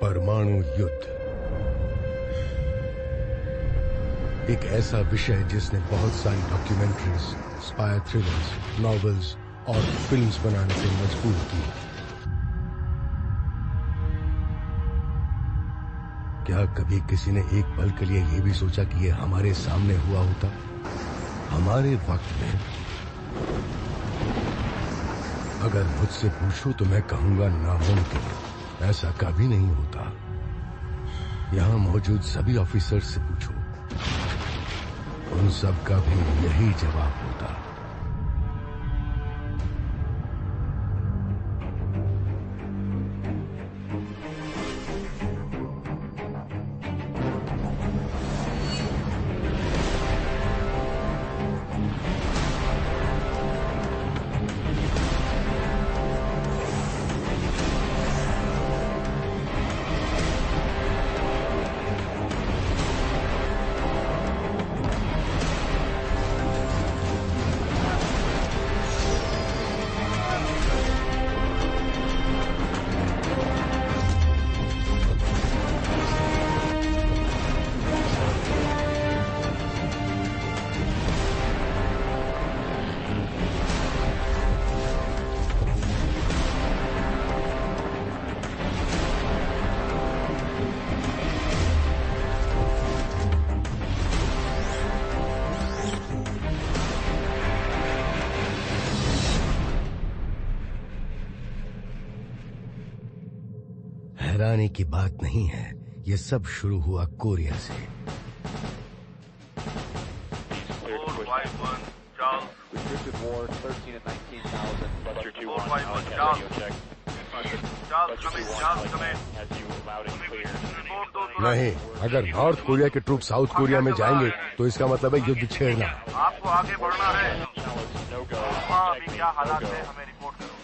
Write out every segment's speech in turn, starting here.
परमाणु युद्ध एक ऐसा विषय जिसने बहुत सारी डॉक्यूमेंट्रीज, स्पाई थ्रिलर्स, नॉवेल्स और फिल्म्स बनाने से मजबूर की। क्या कभी किसी ने एक पल के लिए यह भी सोचा कि यह हमारे सामने हुआ होता, हमारे वक्त में? अगर मुझसे पूछो तो मैं कहूंगा नामुमकिन, ऐसा कभी नहीं होता। यहां मौजूद सभी ऑफिसर से पूछो, उन सब का भी यही जवाब होता। हैरानी की बात नहीं है, ये सब शुरू हुआ कोरिया से। नहीं, अगर नॉर्थ कोरिया के ट्रूप साउथ कोरिया में जाएंगे तो इसका मतलब है युद्ध छेड़ना। आपको आगे बढ़ना है। अभी क्या हालात है हमें रिपोर्ट करो।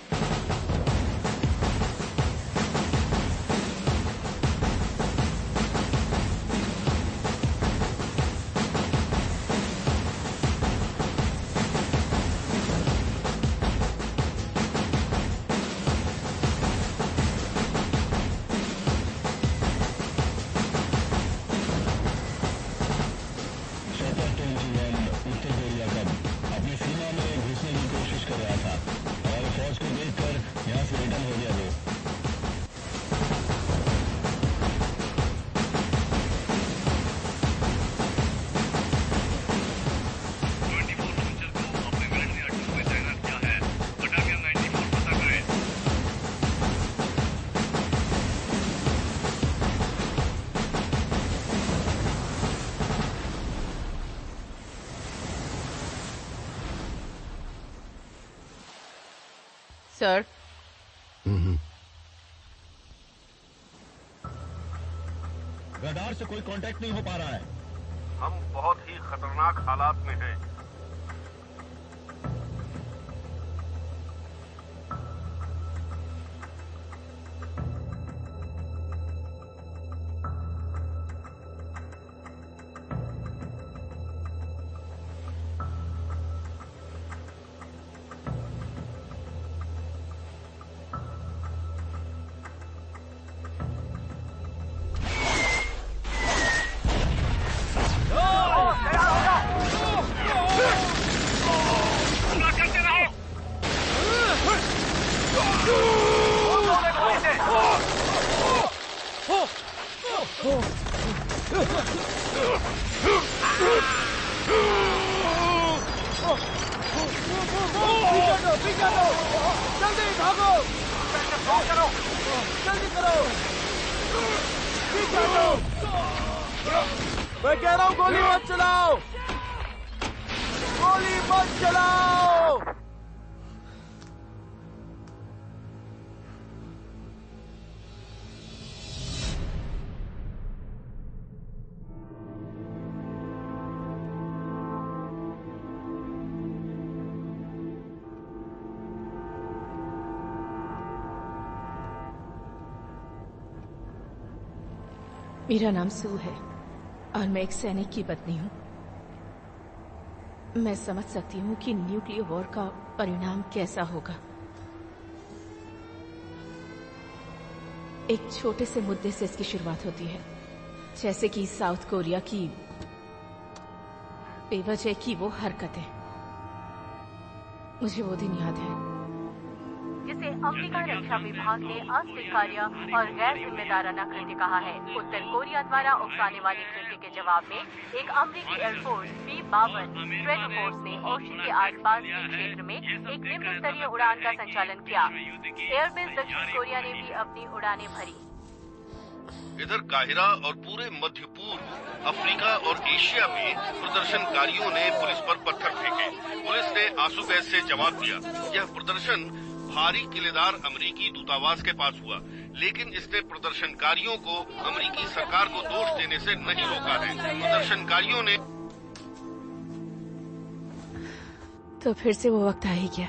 सर, रडार से कोई कांटेक्ट नहीं हो पा रहा है। हम बहुत ही खतरनाक हालात में हैं। मैं कह रहा हूँ गोली मत चलाओ, गोली मत चलाओ। मेरा नाम सू है और मैं एक सैनिक की पत्नी हूँ। मैं समझ सकती हूँ कि न्यूक्लियर वॉर का परिणाम कैसा होगा। एक छोटे से मुद्दे से इसकी शुरुआत होती है, जैसे कि साउथ कोरिया की बेवजह की वो हरकतें। मुझे वो दिन याद है जिसे अमेरिका रक्षा विभाग ने अस्वीकार्य और गैर जिम्मेदाराना कृत्य कहा है। उत्तर कोरिया द्वारा उकसाने वाले कृत्य के जवाब में एक अमेरिकी एयरफोर्स B-52 स्ट्रेटोफोर्स ने ओशन के आसपास के क्षेत्र में एक निम्न स्तरीय उड़ान का संचालन किया। एयरबेस दक्षिण कोरिया ने भी अपनी उड़ानें भरी। इधर काहिरा और पूरे मध्य पूर्व अफ्रीका और एशिया में प्रदर्शनकारियों ने पुलिस पर पत्थर फेंके। पुलिस ने आंसू गैस से जवाब दिया। यह प्रदर्शन भारी किलेदार अमेरिकी दूतावास के पास हुआ, लेकिन इसने प्रदर्शनकारियों को अमेरिकी सरकार को दोष देने से नहीं रोका है। प्रदर्शनकारियों ने तो फिर से वो वक्त आ ही गया।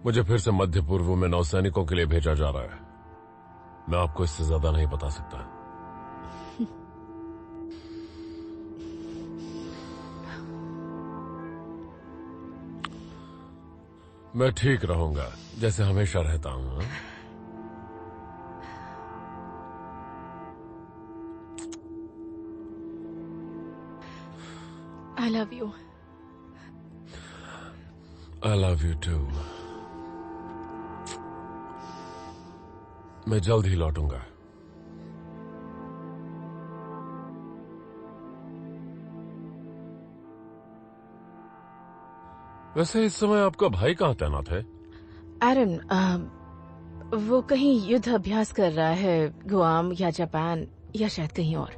मुझे फिर से मध्य पूर्व में नौसैनिकों के लिए भेजा जा रहा है। मैं आपको इससे ज्यादा नहीं बता सकता। मैं ठीक रहूंगा, जैसे हमेशा रहता हूं। I love you. I love you too. मैं जल्द ही लौटूंगा। वैसे इस समय आपका भाई कहाँ तैनात है? एरन, वो कहीं युद्ध अभ्यास कर रहा है, गुआम या जापान या शायद कहीं और।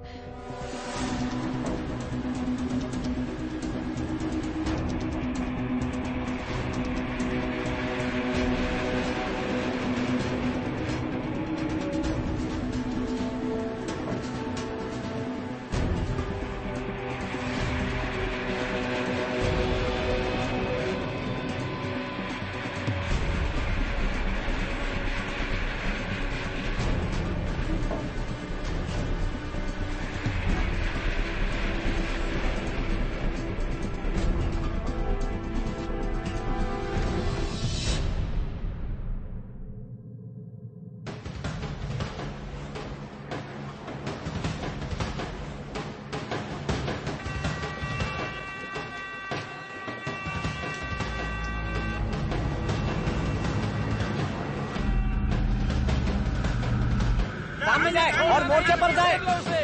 सामने जाए और मोर्चे पर जाए। बच्चे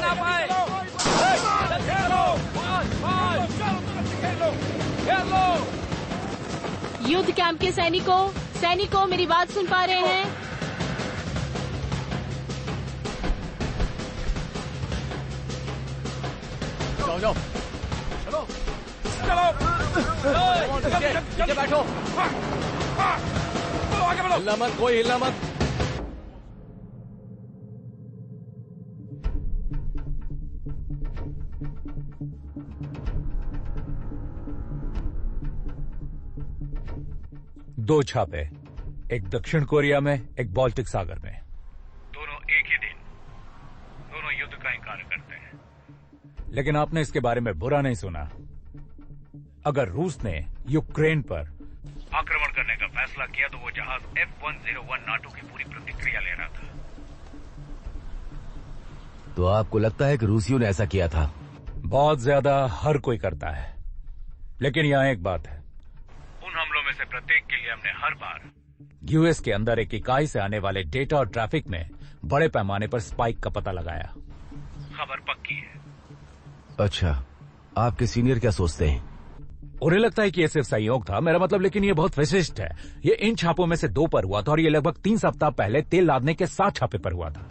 ना पाए। युद्ध कैंप के सैनिकों मेरी बात सुन पा रहे हैं? जाओ जाओ, चलो चलो, बैठो, हिलना मत, कोई हिलना मत। दो छापे, एक दक्षिण कोरिया में, एक बाल्टिक सागर में। दोनों एक ही दिन, दोनों युद्ध का इंकार करते हैं। लेकिन आपने इसके बारे में बुरा नहीं सुना। अगर रूस ने यूक्रेन पर आक्रमण करने का फैसला किया तो वो जहाज F-101 नाटो की पूरी प्रतिक्रिया ले रहा था। तो आपको लगता है कि रूसियों ने ऐसा किया था? बहुत ज्यादा हर कोई करता है, लेकिन यहाँ एक बात है। उन हमलों में से प्रत्येक के लिए हमने हर बार यूएस के अंदर एक इकाई से आने वाले डेटा और ट्रैफिक में बड़े पैमाने पर स्पाइक का पता लगाया। खबर पक्की है। अच्छा, आपके सीनियर क्या सोचते हैं? उन्हें लगता है कि ये सिर्फ सहयोग था, मेरा मतलब, लेकिन ये बहुत विशिष्ट है। ये इन छापों में से 2 पर हुआ था और ये लगभग 3 सप्ताह पहले तेल लादने के 7 छापे पर हुआ था।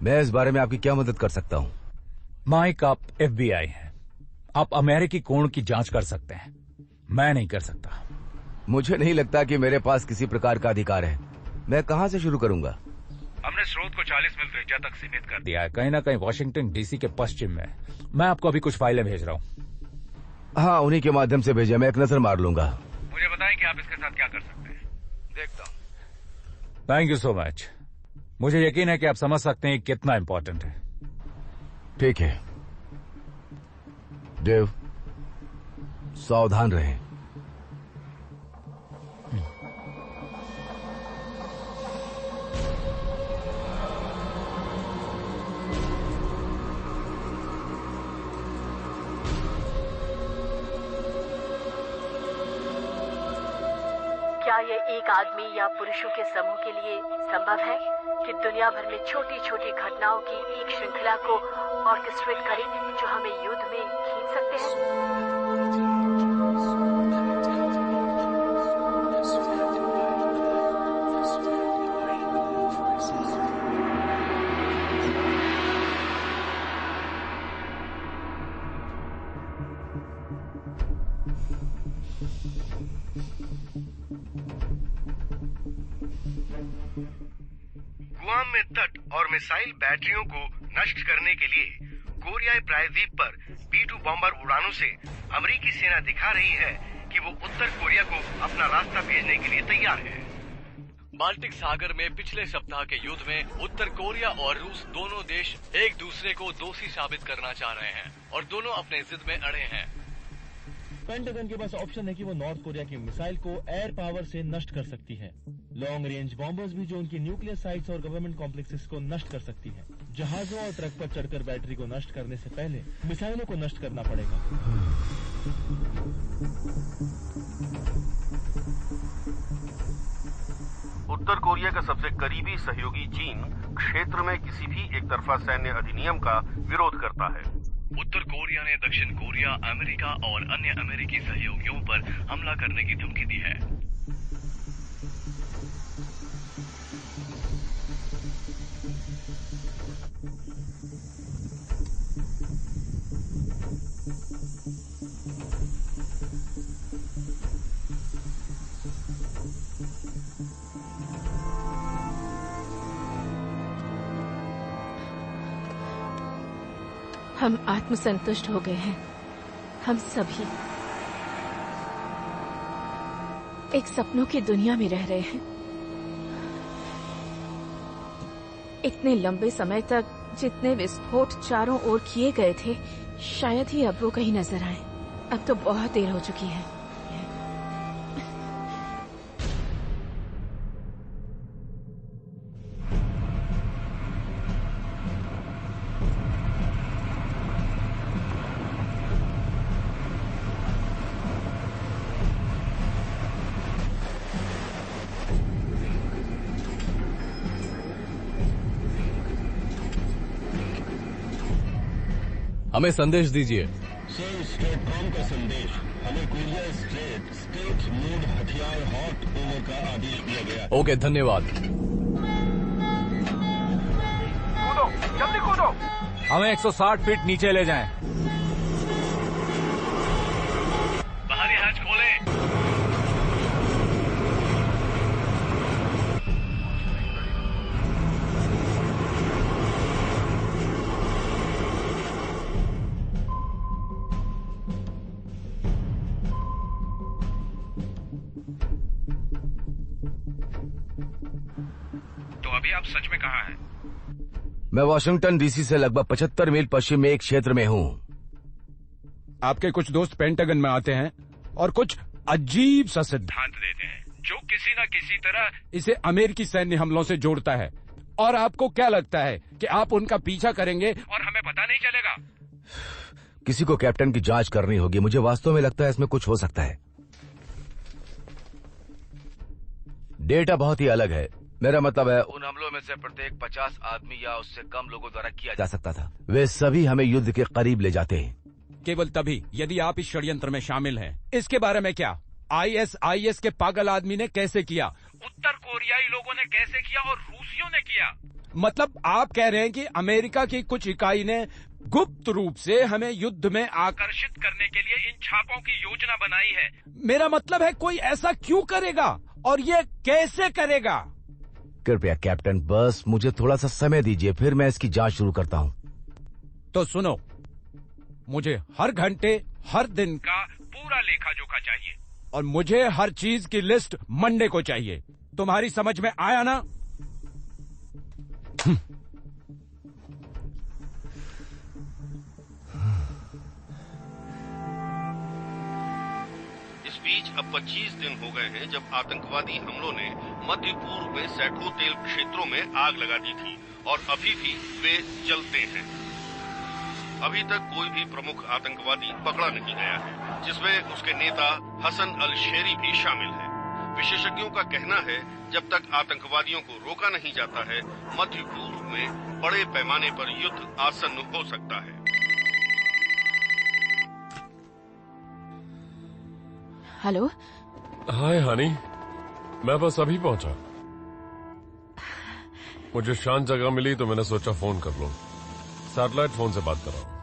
मैं इस बारे में आपकी क्या मदद कर सकता हूँ? माइक, आप FBI हैं, आप अमेरिकी कोण की जांच कर सकते हैं, मैं नहीं कर सकता। मुझे नहीं लगता कि मेरे पास किसी प्रकार का अधिकार है। मैं कहाँ से शुरू करूंगा? हमने स्रोत को 40 मील त्रिज्या तक सीमित कर दिया है, कहीं ना कहीं वॉशिंगटन DC के पश्चिम में। मैं आपको अभी कुछ फाइलें भेज रहा हूँ। हाँ, उन्हीं के माध्यम से भेजिए, मैं एक नजर मार लूंगा। मुझे बताएं कि आप इसके साथ क्या कर सकते हैं। देखता हूँ। Thank you so much. मुझे यकीन है कि आप समझ सकते हैं कितना इंपॉर्टेंट है। ठीक है देव, सावधान रहें। क्या ये एक आदमी या पुरुषों के समूह के लिए संभव है कि दुनिया भर में छोटी छोटी घटनाओं की एक श्रृंखला को ऑर्केस्ट्रेट करें जो हमें युद्ध में खींच सकते हैं? गुआम में तट और मिसाइल बैटरियों को नष्ट करने के लिए कोरियाई प्रायद्वीप पर B-2 बॉम्बर उड़ानों से अमेरिकी सेना दिखा रही है कि वो उत्तर कोरिया को अपना रास्ता भेजने के लिए तैयार है। बाल्टिक सागर में पिछले सप्ताह के युद्ध में उत्तर कोरिया और रूस दोनों देश एक दूसरे को दोषी साबित करना चाह रहे हैं और दोनों अपने जिद में अड़े हैं। पेंटागन के पास ऑप्शन है कि वो नॉर्थ कोरिया की मिसाइल को एयर पावर से नष्ट कर सकती है। लॉन्ग रेंज बॉम्बर्स भी जो उनकी न्यूक्लियर साइट्स और गवर्नमेंट कॉम्प्लेक्सेस को नष्ट कर सकती है। जहाजों और ट्रक पर चढ़कर बैटरी को नष्ट करने से पहले मिसाइलों को नष्ट करना पड़ेगा। उत्तर कोरिया का सबसे करीबी सहयोगी चीन क्षेत्र में किसी भी एक तरफा सैन्य अधिनियम का विरोध करता है। उत्तर कोरिया ने दक्षिण कोरिया, अमेरिका और अन्य अमेरिकी सहयोगियों पर हमला करने की धमकी दी है। हम आत्मसंतुष्ट हो गए हैं। हम सभी एक सपनों की दुनिया में रह रहे हैं। इतने लंबे समय तक जितने विस्फोट चारों ओर किए गए थे, शायद ही अब वो कहीं नजर आए। अब तो बहुत देर हो चुकी है। हमें संदेश दीजिए। सर, स्टेटकॉम का संदेश। हमें कोरिया स्टेट मोड हथियार हॉट ओवर का आदेश दिया गया। ओके, धन्यवाद। कूदो, जल्दी कूदो। हमें 160 फीट नीचे ले जाएं। बाहरी हैच खोलें। आप सच में कहाँ हैं? मैं वाशिंगटन डीसी से लगभग 75 मील पश्चिम में एक क्षेत्र में हूँ। आपके कुछ दोस्त पेंटागन में आते हैं और कुछ अजीब सा सिद्धांत देते हैं जो किसी न किसी तरह इसे अमेरिकी सैन्य हमलों से जोड़ता है। और आपको क्या लगता है कि आप उनका पीछा करेंगे और हमें पता नहीं चलेगा? किसी को कैप्टन की जांच करनी होगी। मुझे वास्तव में लगता है इसमें कुछ हो सकता है। डेटा बहुत ही अलग है। मेरा मतलब है उन हमलों में से प्रत्येक 50 आदमी या उससे कम लोगों द्वारा किया जा सकता था। वे सभी हमें युद्ध के करीब ले जाते हैं। केवल तभी यदि आप इस षड्यंत्र में शामिल हैं। इसके बारे में क्या? ISIS के पागल आदमी ने कैसे किया? उत्तर कोरियाई लोगों ने कैसे किया और रूसियों ने किया? मतलब आप कह रहे हैं कि अमेरिका की कुछ इकाई ने गुप्त रूप से हमें युद्ध में आकर्षित करने के लिए इन छापों की योजना बनाई है। मेरा मतलब है कोई ऐसा क्यों करेगा और ये कैसे करेगा? कृपया कैप्टन, बस मुझे थोड़ा सा समय दीजिए, फिर मैं इसकी जांच शुरू करता हूँ। तो सुनो, मुझे हर घंटे हर दिन का पूरा लेखा जोखा चाहिए और मुझे हर चीज की लिस्ट मंडे को चाहिए। तुम्हारी समझ में आया ना? इस बीच अब 25 दिन हो गए हैं जब आतंकवादी हमलों ने मध्य पूर्व में सैकड़ों तेल क्षेत्रों में आग लगा दी थी और अभी भी वे जलते हैं। अभी तक कोई भी प्रमुख आतंकवादी पकड़ा नहीं गया है, जिसमें उसके नेता हसन अल शेरी भी शामिल है। विशेषज्ञों का कहना है जब तक आतंकवादियों को रोका नहीं जाता है, मध्य पूर्व में बड़े पैमाने पर युद्ध आसन्न हो सकता है। हेलो। हाय हनी, मैं बस अभी पहुंचा। मुझे शांत जगह मिली तो मैंने सोचा फोन कर लो। सैटेलाइट फोन से बात कर रहा हूं।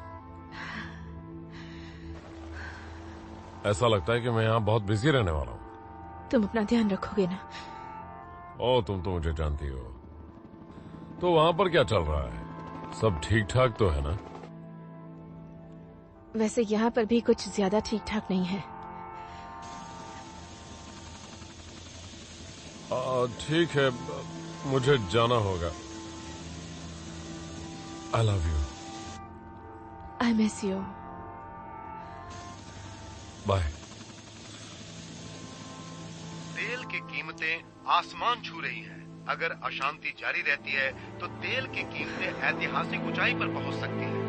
ऐसा लगता है कि मैं यहां बहुत बिजी रहने वाला हूं। तुम अपना ध्यान रखोगे ना? ओ, तुम तो मुझे जानती हो। तो वहां पर क्या चल रहा है? सब ठीक ठाक तो है ना? वैसे यहाँ पर भी कुछ ज्यादा ठीक ठाक नहीं है। ठीक है, मुझे जाना होगा। I love you. I miss you. Bye. तेल की कीमतें आसमान छू रही हैं। अगर अशांति जारी रहती है तो तेल की कीमतें ऐतिहासिक ऊंचाई पर पहुंच सकती हैं।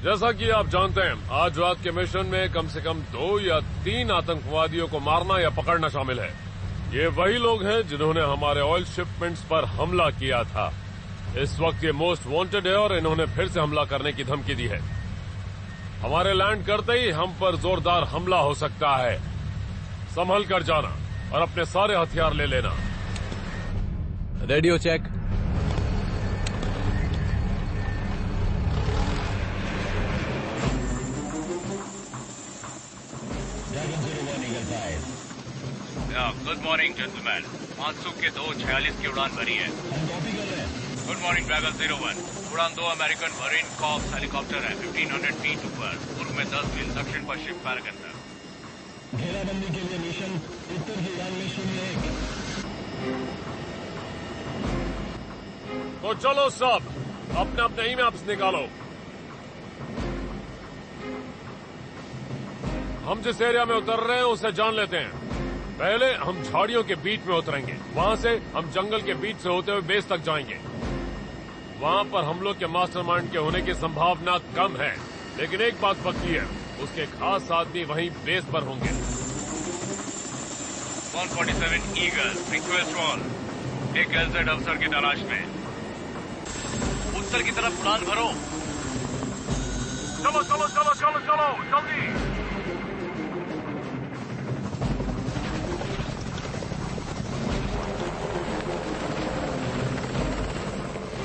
जैसा कि आप जानते हैं, आज रात के मिशन में कम से कम 2 या 3 आतंकवादियों को मारना या पकड़ना शामिल है। ये वही लोग हैं जिन्होंने हमारे ऑयल शिपमेंट्स पर हमला किया था। इस वक्त ये मोस्ट वांटेड है और इन्होंने फिर से हमला करने की धमकी दी है। हमारे लैंड करते ही हम पर जोरदार हमला हो सकता है। संभल कर जाना और अपने सारे हथियार ले लेना। Radio check. Good morning gentleman. Monsoon के 2:46 की उड़ान भरी है। Good morning dragon 01। उड़ान 2 अमेरिकन मरीन कॉर्प्स हेलीकॉप्टर है 1500 फीट ऊपर, पूर्व में 10 मील, दक्षिण पश्चिम पैरागन तक। घेराबंदी के लिए मिशन उत्तर की उड़ान में 01। तो चलो सब अपने अपने ईमेल्स निकालो। हम जिस एरिया में उतर रहे हैं उसे जान लेते हैं। पहले हम झाड़ियों के बीच में उतरेंगे, वहां से हम जंगल के बीच से होते हुए बेस तक जाएंगे। वहां पर हम लोग के मास्टरमाइंड के होने की संभावना कम है, लेकिन एक बात पक्की है, उसके खास आदमी वहीं बेस पर होंगे। 147 ईगल रिक्वेस्ट ऑल, एक एलजेड अफसर की तलाश में। उत्तर की तरफ उड़ान भरो। चलो चलो चलो चलो चलो जल्दी।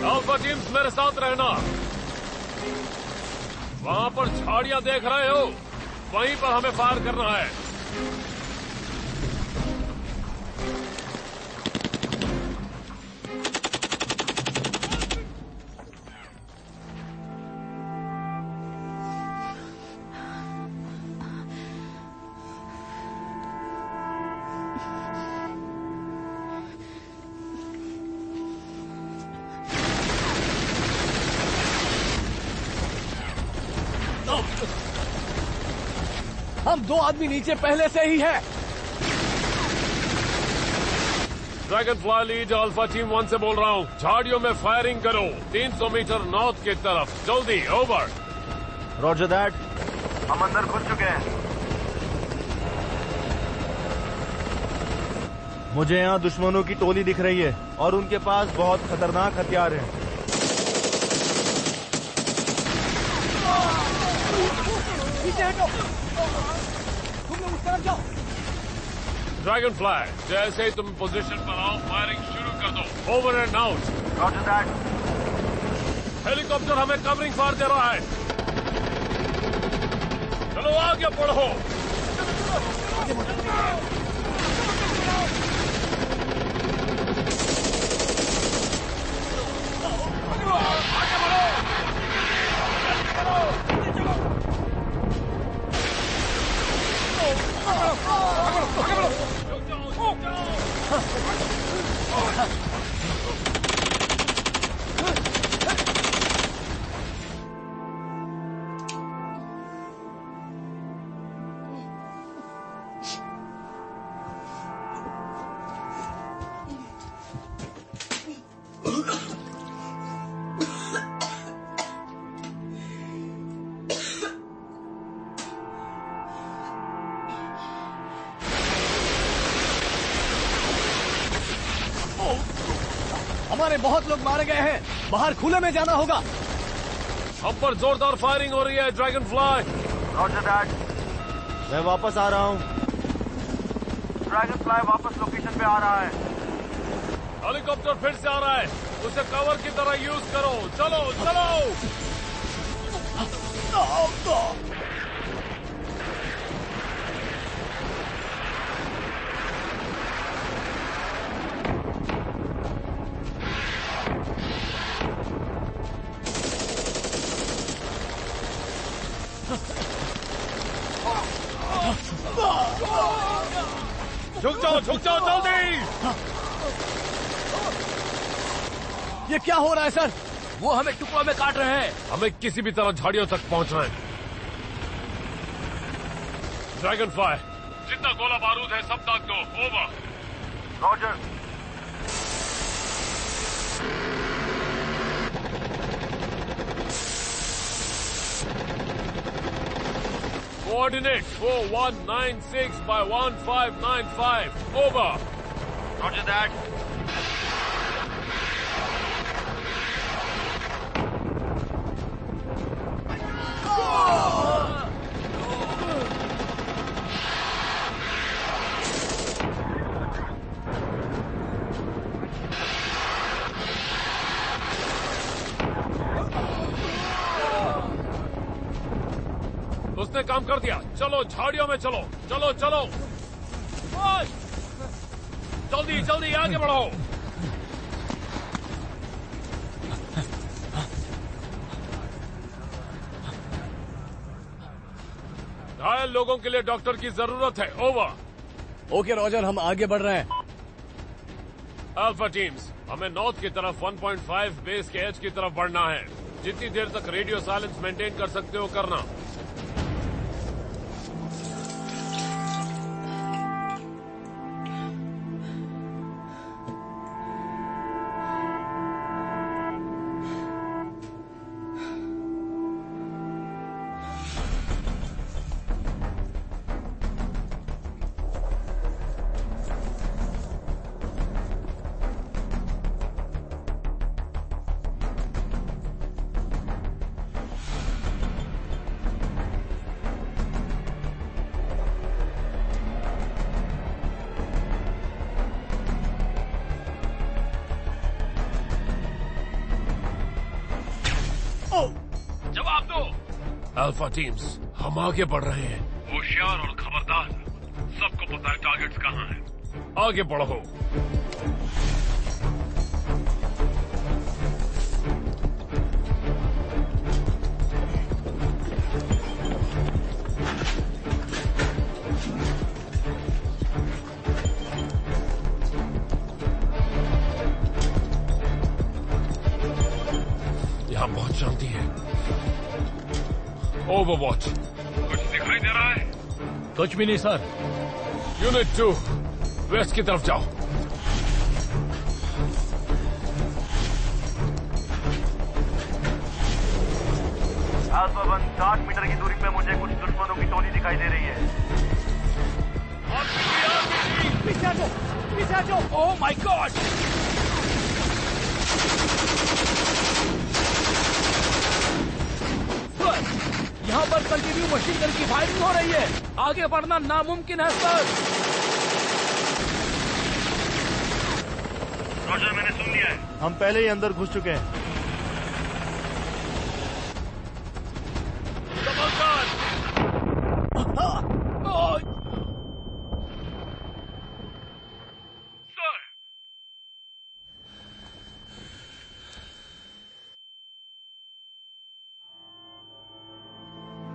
अल्फा टीम्स मेरे साथ रहना। वहां पर झाड़ियां देख रहे हो, वहीं पर हमें फायर करना है। हम 2 आदमी नीचे पहले से ही है। Dragon fly lead alpha team 1 से बोल रहा हूँ। झाड़ियों में फायरिंग करो 300 मीटर नॉर्थ की तरफ, जल्दी। ओवर। Roger that. हम अंदर घुस चुके हैं। मुझे यहाँ दुश्मनों की टोली दिख रही है और उनके पास बहुत खतरनाक हथियार हैं। पीछे हटो, तुम लोग उस तरफ जाओ। ड्रैगन फ्लाई, जैसे ही तुम पोजीशन पर आओ फायरिंग शुरू कर दो। Over and out. Roger that. Helicopter हमें कवरिंग फायर दे रहा है। चलो आगे बढ़ो। हमारे बहुत लोग मारे गए हैं, बाहर खुले में जाना होगा। हम पर जोरदार फायरिंग हो रही है। Dragon fly. Roger that. मैं वापस आ रहा हूँ। ड्रैगन फ्लाई वापस लोकेशन पे आ रहा है। हेलीकॉप्टर फिर से आ रहा है, उसे कवर की तरह यूज करो। चलो चलो। झुक जाओ जल्दी। ये क्या हो रहा है सर? वो हमें टुकड़ों में काट रहे हैं। हमें किसी भी तरह झाड़ियों तक पहुंचना है। ड्रैगन फ्लाई, जितना गोला बारूद है सब दाग दो। Over. Roger. Coordinate 4196 by 1595. Over. Roger that. उसने काम कर दिया। चलो झाड़ियों में चलो। चलो चलो जल्दी जल्दी आगे बढ़ो। घायल लोगों के लिए डॉक्टर की जरूरत है। ओवर। ओके रॉजर, हम आगे बढ़ रहे हैं। अल्फा टीम्स, हमें नॉर्थ की तरफ 1.5 बेस के एज की तरफ बढ़ना है। जितनी देर तक रेडियो साइलेंस मेंटेन कर सकते हो करना। अल्फा टीम्स, हम आगे बढ़ रहे हैं। होशियार और खबरदार, सबको पता है टारगेट्स कहाँ हैं। आगे बढ़ो। यहाँ बहुत शांति है। ओवरवॉच, कुछ दिखाई दे रहा है? कुछ भी नहीं सर। यूनिट 2, वेस्ट की तरफ जाओ। अल्फा 1 60 मीटर की दूरी पे मुझे कुछ दुश्मनों की टोली दिखाई दे रही है। पीछे आ जाओ। Oh my God. यहाँ पर कंटिन्यू मशीन गन की फायरिंग हो रही है। आगे बढ़ना नामुमकिन है सर। रोजर, मैंने सुन लिया है। हम पहले ही अंदर घुस चुके हैं।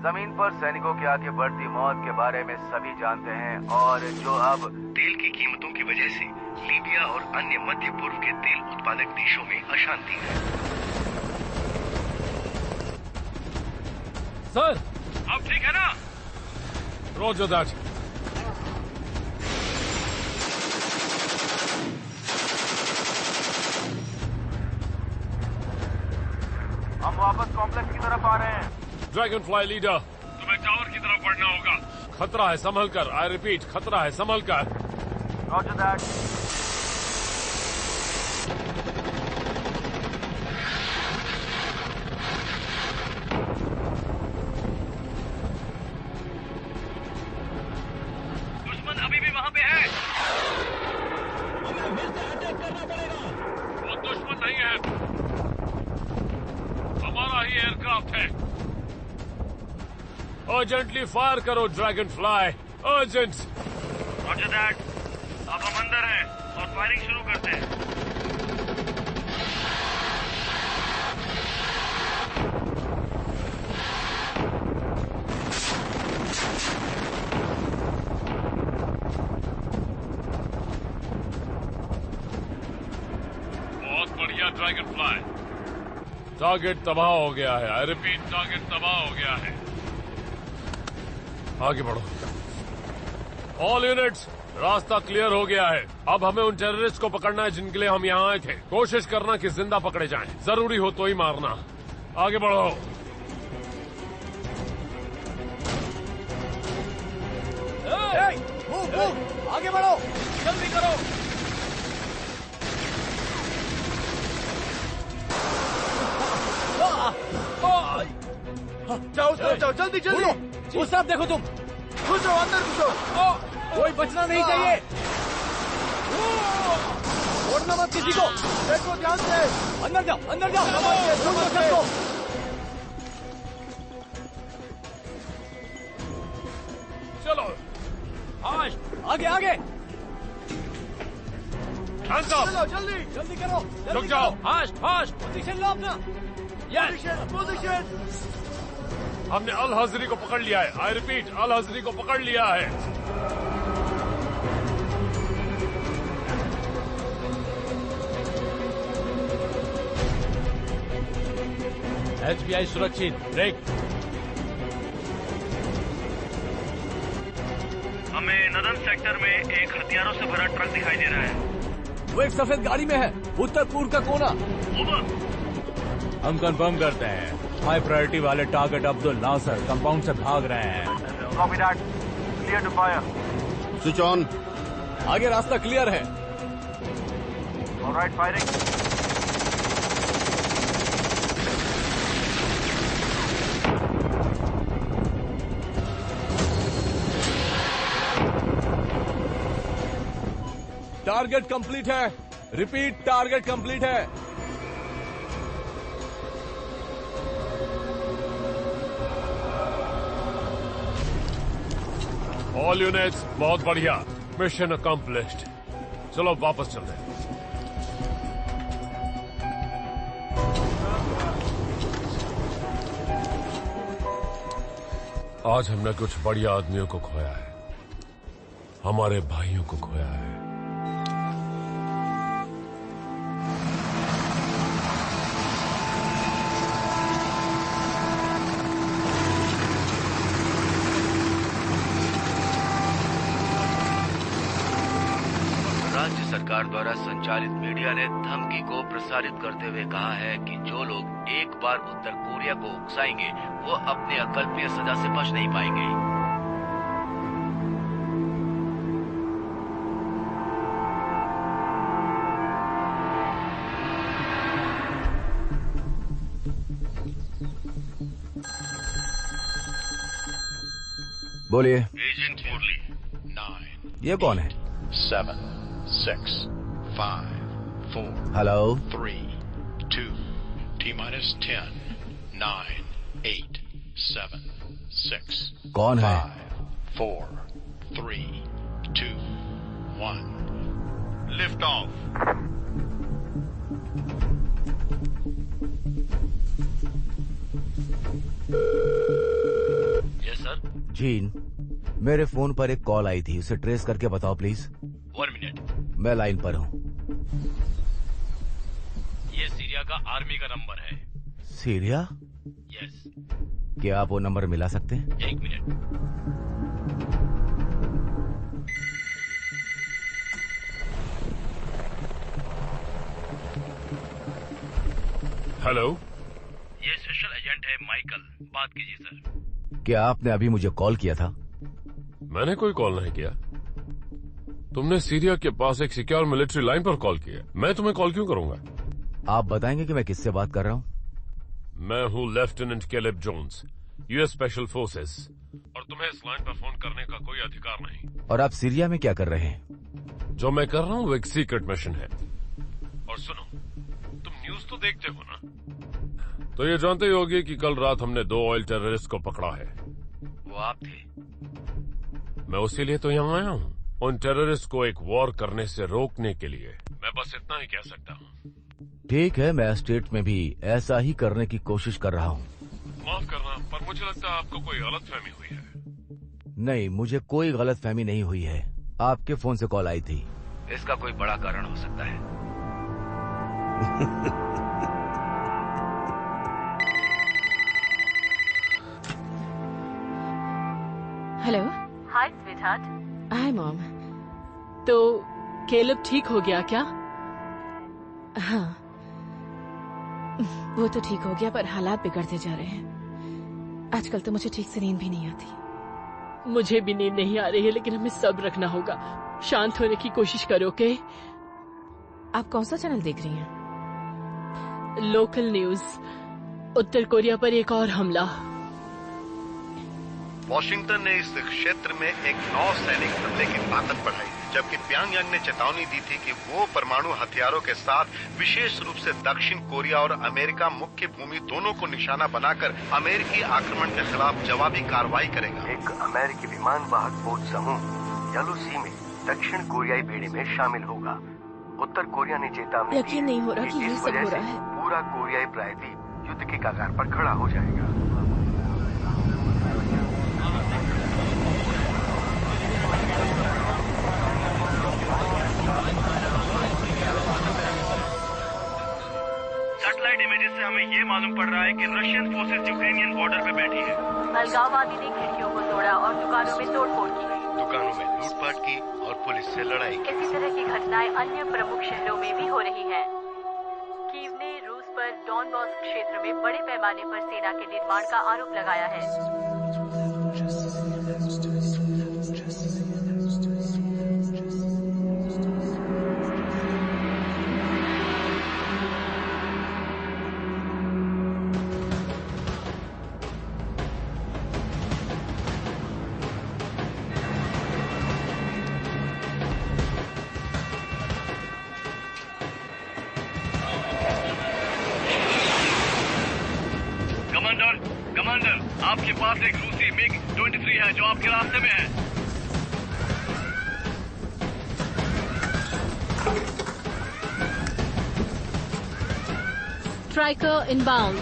जमीन पर सैनिकों के आगे बढ़ती मौत के बारे में सभी जानते हैं और जो अब तेल की कीमतों की वजह से लीबिया और अन्य मध्य पूर्व के तेल उत्पादक देशों में अशांति है। सर, अब ठीक है ना? Roger that. हम वापस कॉम्प्लेक्स की तरफ आ रहे हैं। ड्रैगन फ्लाई लीडर, तुम्हें टावर की तरफ बढ़ना होगा। खतरा है, संभल कर। आई रिपीट, खतरा है, संभल कर। Roger that. दुश्मन अभी भी वहां पे है। हमें फिर से अटैक करना पड़ेगा। वो दुश्मन नहीं है, हमारा ही एयरक्राफ्ट है। अर्जेंटली फायर करो dragon fly, urgent. Roger that. अब हम अंदर हैं और फायरिंग शुरू करते हैं। बहुत बढ़िया ड्रैगन फ्लाई। टारगेट तबाह हो गया है। आई रिपीट, टारगेट तबाह हो गया है। आगे बढ़ो। ऑल यूनिट्स, रास्ता क्लियर हो गया है। अब हमें उन टेररिस्ट को पकड़ना है जिनके लिए हम यहाँ आए थे। कोशिश करना कि जिंदा पकड़े जाएं। जरूरी हो तो ही मारना। आगे बढ़ो। आगे बढ़ो, जल्दी करो। जाओ जाओ, जल्दी जल्दी। उस तरफ देखो तुम। घुसो अंदर, घुसो। कोई बचना नहीं चाहिए। छोड़ना मत किसी को। देखो ध्यान से। अंदर जाओ, अंदर जाओ। सुन लो सबको। चलो आगे आगे। चलो जल्दी जल्दी करो। रुक जाओ। फास्ट पोजीशन लो अपना। पोजीशन। हमने अल हजरी को पकड़ लिया है। आई रिपीट, अल हजरी को पकड़ लिया है। FBI सुरक्षित। ब्रेक। हमें नदन सेक्टर में एक हथियारों से भरा ट्रक दिखाई दे रहा है। वो एक सफेद गाड़ी में है, उत्तर पूर्व का कोना। हम कंफर्म करते हैं, हाई प्रायोरिटी वाले टारगेट अब्दुल नासर कंपाउंड से भाग रहे हैं। Copy that, clear to fire. Switch on. आगे रास्ता क्लियर है। Alright, firing. टारगेट कंप्लीट है। रिपीट, टारगेट कंप्लीट है। ऑल यूनिट्स, बहुत बढ़िया। Mission accomplished. चलो वापस चलते हैं। आज हमने कुछ बढ़िया आदमियों को खोया है, हमारे भाइयों को खोया है। राज्य सरकार द्वारा संचालित मीडिया ने धमकी को प्रसारित करते हुए कहा है कि जो लोग एक बार उत्तर कोरिया कोरिया को उकसाएंगे वो अपने अकल्पनीय सजा से बच नहीं पाएंगे। बोलिए। एजेंट मुरली। 9 ये कौन है? 7 6 5 4 हेलो। 3 2 T-10 9 8 7 6 कौन है? 4 3 2 1 lift off. Yes sir. Gene, मेरे फोन पर एक कॉल आई थी, उसे ट्रेस करके बताओ प्लीज। 1 मिनट। मैं लाइन पर हूँ। ये सीरिया का आर्मी का नंबर है। सीरिया? यस। क्या आप वो नंबर मिला सकते हैं? 1 मिनट। हेलो, ये स्पेशल एजेंट है माइकल, बात कीजिए सर। क्या आपने अभी मुझे कॉल किया था? मैंने कोई कॉल नहीं किया। तुमने सीरिया के पास एक सिक्योर मिलिट्री लाइन पर कॉल किया। मैं तुम्हें कॉल क्यों करूंगा? आप बताएंगे कि मैं किससे बात कर रहा हूँ? मैं हूँ lieutenant Caleb Jones, US special forces, और तुम्हें इस लाइन पर फोन करने का कोई अधिकार नहीं। और आप सीरिया में क्या कर रहे हैं? जो मैं कर रहा हूँ वो एक सीक्रेट मिशन है। और सुनो, तुम न्यूज तो देखते हो ना, तो ये जानते ही होगे कि कल रात हमने 2 ऑयल टेररिस्ट को पकड़ा है। वो आप थे? मैं उसी लिए तो यहाँ आया हूँ, उन टेररिस्ट को एक वॉर करने से रोकने के लिए। मैं बस इतना ही कह सकता हूँ। ठीक है, मैं स्टेट में भी ऐसा ही करने की कोशिश कर रहा हूँ। माफ करना, पर मुझे लगता है आपको कोई गलतफहमी हुई है। नहीं, मुझे कोई गलतफहमी नहीं हुई है। आपके फोन से कॉल आई थी। इसका कोई बड़ा कारण हो सकता है। हेलो। हाय स्वीटहार्ट। Hi mom. तो केलब ठीक हो गया क्या? हाँ, वो तो ठीक हो गया, पर हालात बिगड़ते जा रहे हैं। आजकल तो मुझे ठीक से नींद भी नहीं आती। मुझे भी नींद नहीं आ रही है, लेकिन हमें सब्र रखना होगा। शांत होने की कोशिश करो, ओके? आप कौन सा चैनल देख रही हैं? Local news. उत्तर कोरिया पर एक और हमला। वॉशिंगटन ने इस क्षेत्र में एक नौसैनिक हमले की ताकत बढ़ाई, जबकि प्यांगयांग ने चेतावनी दी थी कि वो परमाणु हथियारों के साथ विशेष रूप से दक्षिण कोरिया और अमेरिका मुख्य भूमि दोनों को निशाना बनाकर अमेरिकी आक्रमण के खिलाफ जवाबी कार्रवाई करेगा। एक अमेरिकी विमान वाहक पोत समूह येलो सी में दक्षिण कोरियाई बेड़े में शामिल होगा। उत्तर कोरिया ने चेतावनी दी। यकीन नहीं हो रहा कि ये सब हो रहा है। पूरा कोरियाई प्रायद्वीप युद्ध के कगार पर खड़ा हो जाएगा। सैटेलाइट इमेजेस से हमें ये मालूम पड़ रहा है कि रशियन फोर्सेस यूक्रेनियन बॉर्डर पे बैठी है। अलगाववादी ने खिड़कियों को तोड़ा और दुकानों में तोड़फोड़ की। दुकानों में लूटपाट की और पुलिस से लड़ाई की। इसी तरह की घटनाएं अन्य प्रमुख शहरों में भी हो रही हैं। कीव ने रूस पर डॉनबॉस क्षेत्र में बड़े पैमाने पर सेना के निर्माण का आरोप लगाया है। कमांडर, आपके पास एक रूसी MiG-23 है जो आपके रास्ते में है। Striker inbound.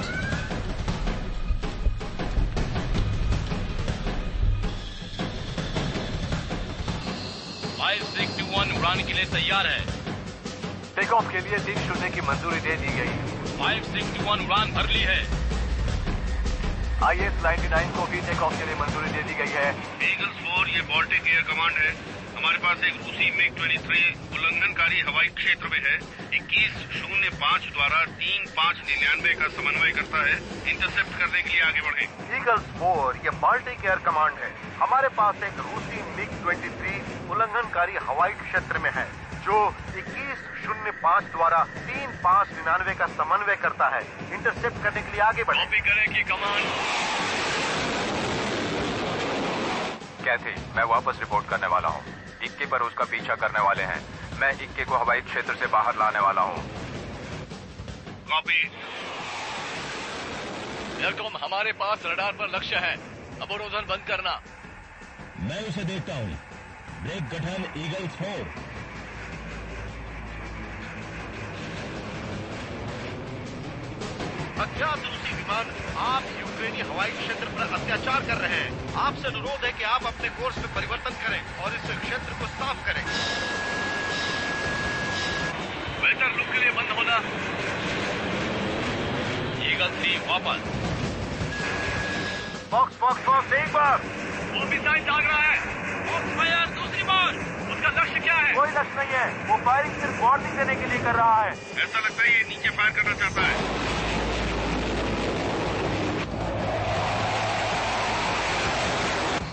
$561 उड़ान के लिए तैयार है। टेक ऑफ के लिए 3 शुरू की मंजूरी दे दी गई। 561 उड़ान भर ली है। IS-99 को भी टेक ऑफ के लिए मंजूरी दे दी गई है। ईगल्स 4 और ये बाल्टिक एयर कमांड है। हमारे पास एक रूसी MiG-23 उल्लंघनकारी हवाई क्षेत्र में है। 2105 द्वारा 3599 का समन्वय करता है। इंटरसेप्ट करने के लिए आगे बढ़े। ईगल्स 4 ये बाल्टिक एयर कमांड है। हमारे पास एक रूसी MiG-23 उल्लंघनकारी हवाई क्षेत्र में है जो 2105 द्वारा 3599 का समन्वय करता है। इंटरसेप्ट करने के लिए आगे बढ़े। कॉपी करें कि कमांड। कैथी, मैं वापस रिपोर्ट करने वाला हूँ। इक्के पर उसका पीछा करने वाले हैं। मैं इक्के को हवाई क्षेत्र से बाहर लाने वाला हूँ। कॉपी। एयरकॉम, हमारे पास रडार पर लक्ष्य है। अवरोधन बंद करना। मैं उसे देखता हूँ। ब्रेक गठन ईगल्स 4। अज्ञात रूसी विमान आप यूक्रेनी हवाई क्षेत्र पर अत्याचार कर रहे हैं। आपसे अनुरोध है कि आप अपने कोर्स में परिवर्तन करें और इस क्षेत्र को साफ करें। वेल्टर लुक के लिए बंद होना। ईगल 3 वापस। फॉक्स एक बार। वो मिसाइल दाग रहा है। फॉक्स फायर दूसरी बार। उसका लक्ष्य क्या है? कोई लक्ष्य नहीं है। वो फायरिंग सिर्फ वार्निंग देने के लिए कर रहा है। ऐसा लगता है ये नीचे फायर करना चाहता है।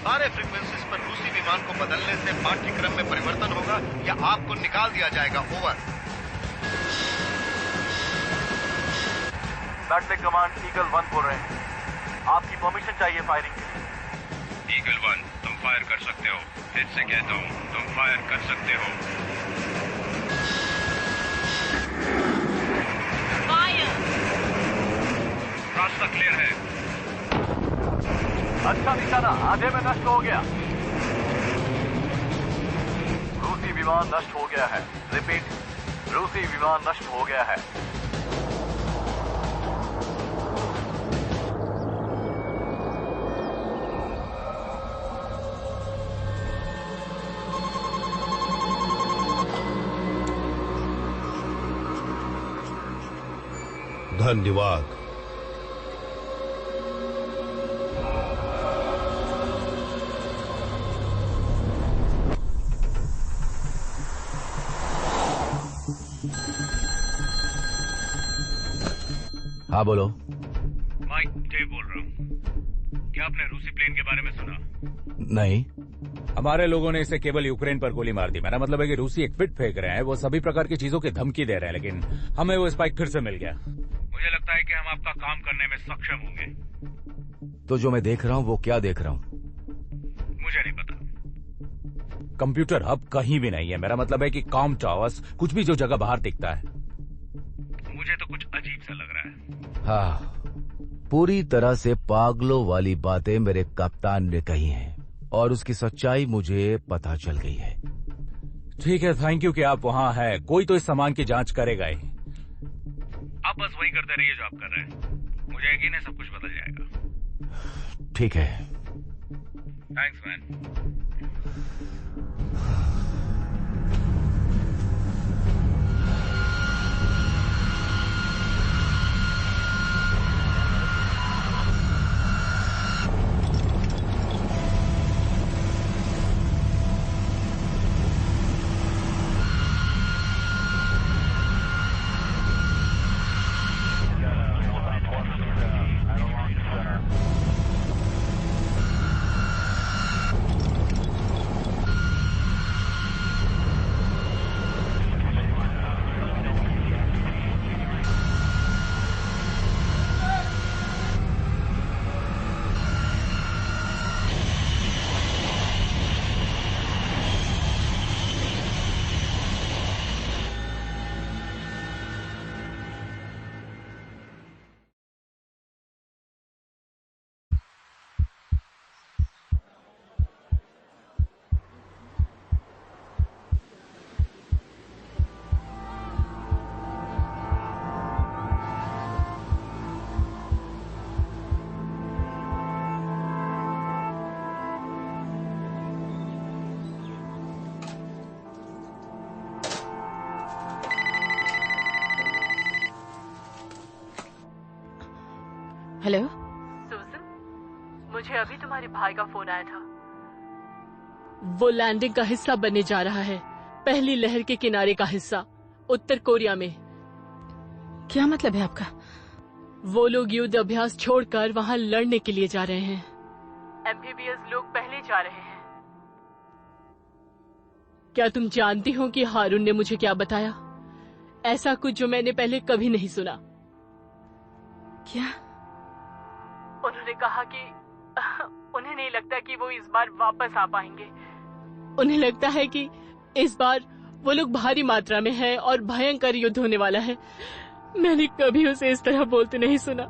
सारे फ्रीक्वेंसीज पर रूसी विमान को बदलने से पाठ्यक्रम में परिवर्तन होगा या आपको निकाल दिया जाएगा। ओवर। बैटलिक कमांड ईगल 1 बोल रहे हैं। आपकी परमिशन चाहिए फायरिंग के लिए। ईगल 1, तुम फायर कर सकते हो। फिर से कहता हूँ, तुम फायर कर सकते हो। फायर। रास्ता क्लियर है। अच्छा निशाना आधे में नष्ट हो गया। रूसी विमान नष्ट हो गया है। रिपीट, रूसी विमान नष्ट हो गया है। धन्यवाद। हाँ बोलो। माइक डेव बोल रहा हूँ। क्या आपने रूसी प्लेन के बारे में सुना? नहीं। हमारे लोगों ने इसे केवल यूक्रेन पर गोली मार दी। मेरा मतलब है कि रूसी एक फिट फेंक रहे हैं। वो सभी प्रकार की चीजों की धमकी दे रहे हैं, लेकिन हमें वो स्पाइक फिर से मिल गया। मुझे लगता है कि हम आपका काम करने में सक्षम होंगे। तो जो मैं देख रहा हूँ वो क्या देख रहा हूँ? मुझे नहीं पता। कंप्यूटर हब कहीं भी नहीं है। मेरा मतलब है कि कॉम टावर्स, कुछ भी जो जगह बाहर दिखता है। मुझे तो कुछ अजीब सा लग रहा है। हाँ, पूरी तरह से पागलों वाली बातें मेरे कप्तान ने कही हैं और उसकी सच्चाई मुझे पता चल गई है। ठीक है, थैंक यू कि आप वहाँ हैं। कोई तो इस सामान की जांच करेगा ही। आप बस वही करते रहिए जो आप कर रहे हैं। मुझे यकीन है सब कुछ बदल जाएगा। ठीक है। Thanks man. हेलो सुजन, मुझे अभी तुम्हारे भाई का फोन आया था। वो लैंडिंग का हिस्सा बनने जा रहा है, पहली लहर के किनारे का हिस्सा, उत्तर कोरिया में। क्या मतलब है आपका? वो लोग युद्ध अभ्यास छोड़कर वहाँ लड़ने के लिए जा रहे हैं। एम्फीबियस लोग पहले जा रहे हैं। क्या तुम जानती हो कि हारून ने मुझे क्या बताया? ऐसा कुछ जो मैंने पहले कभी नहीं सुना। क्या? उन्होंने कहा कि उन्हें नहीं लगता कि वो इस बार वापस आ पाएंगे। उन्हें लगता है कि इस बार वो लोग भारी मात्रा में हैं और भयंकर युद्ध होने वाला है। मैंने कभी उसे इस तरह बोलते नहीं सुना।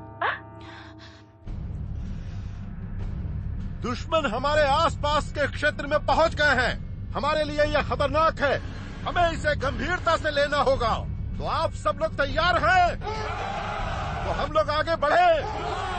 दुश्मन हमारे आसपास के क्षेत्र में पहुंच गए हैं। हमारे लिए यह खतरनाक है, हमें इसे गंभीरता से लेना होगा। तो आप सब लोग तैयार हैं? तो हम लोग आगे बढ़े।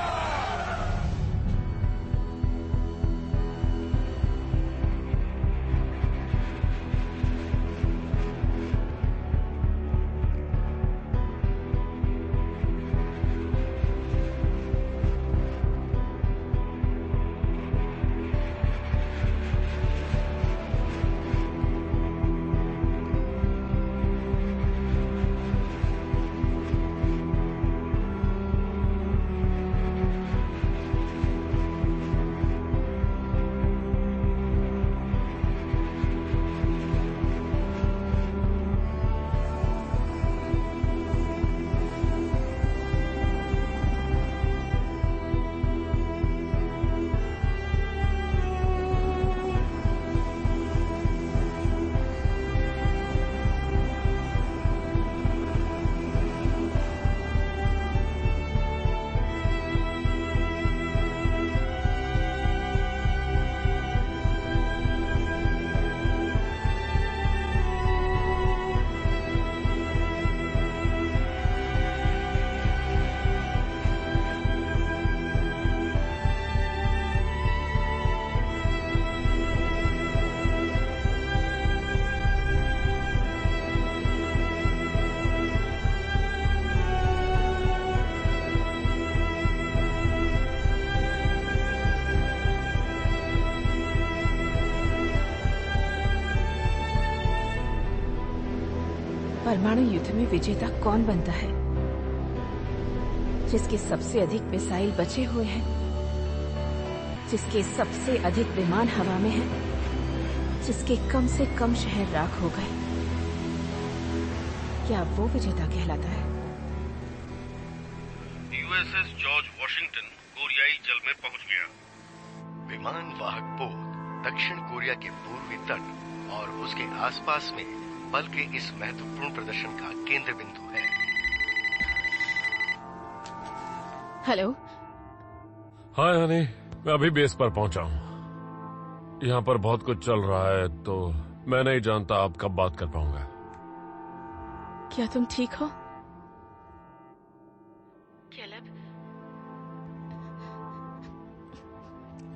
परमाणु युद्ध में विजेता कौन बनता है? जिसके सबसे अधिक मिसाइल बचे हुए हैं, जिसके सबसे अधिक विमान हवा में हैं, जिसके कम से कम शहर राख हो गए। क्या वो विजेता कहलाता है? यूएसएस जॉर्ज वॉशिंगटन कोरियाई जल में पहुंच गया। विमान वाहक पोत दक्षिण कोरिया के पूर्वी तट और उसके आसपास में बल के इस महत्वपूर्ण प्रदर्शन का केंद्र बिंदु है। हेलो। हाय हनी, मैं अभी बेस पर पहुंचा हूं। यहाँ पर बहुत कुछ चल रहा है, तो मैं नहीं जानता आप कब बात कर पाऊंगा। क्या तुम ठीक हो?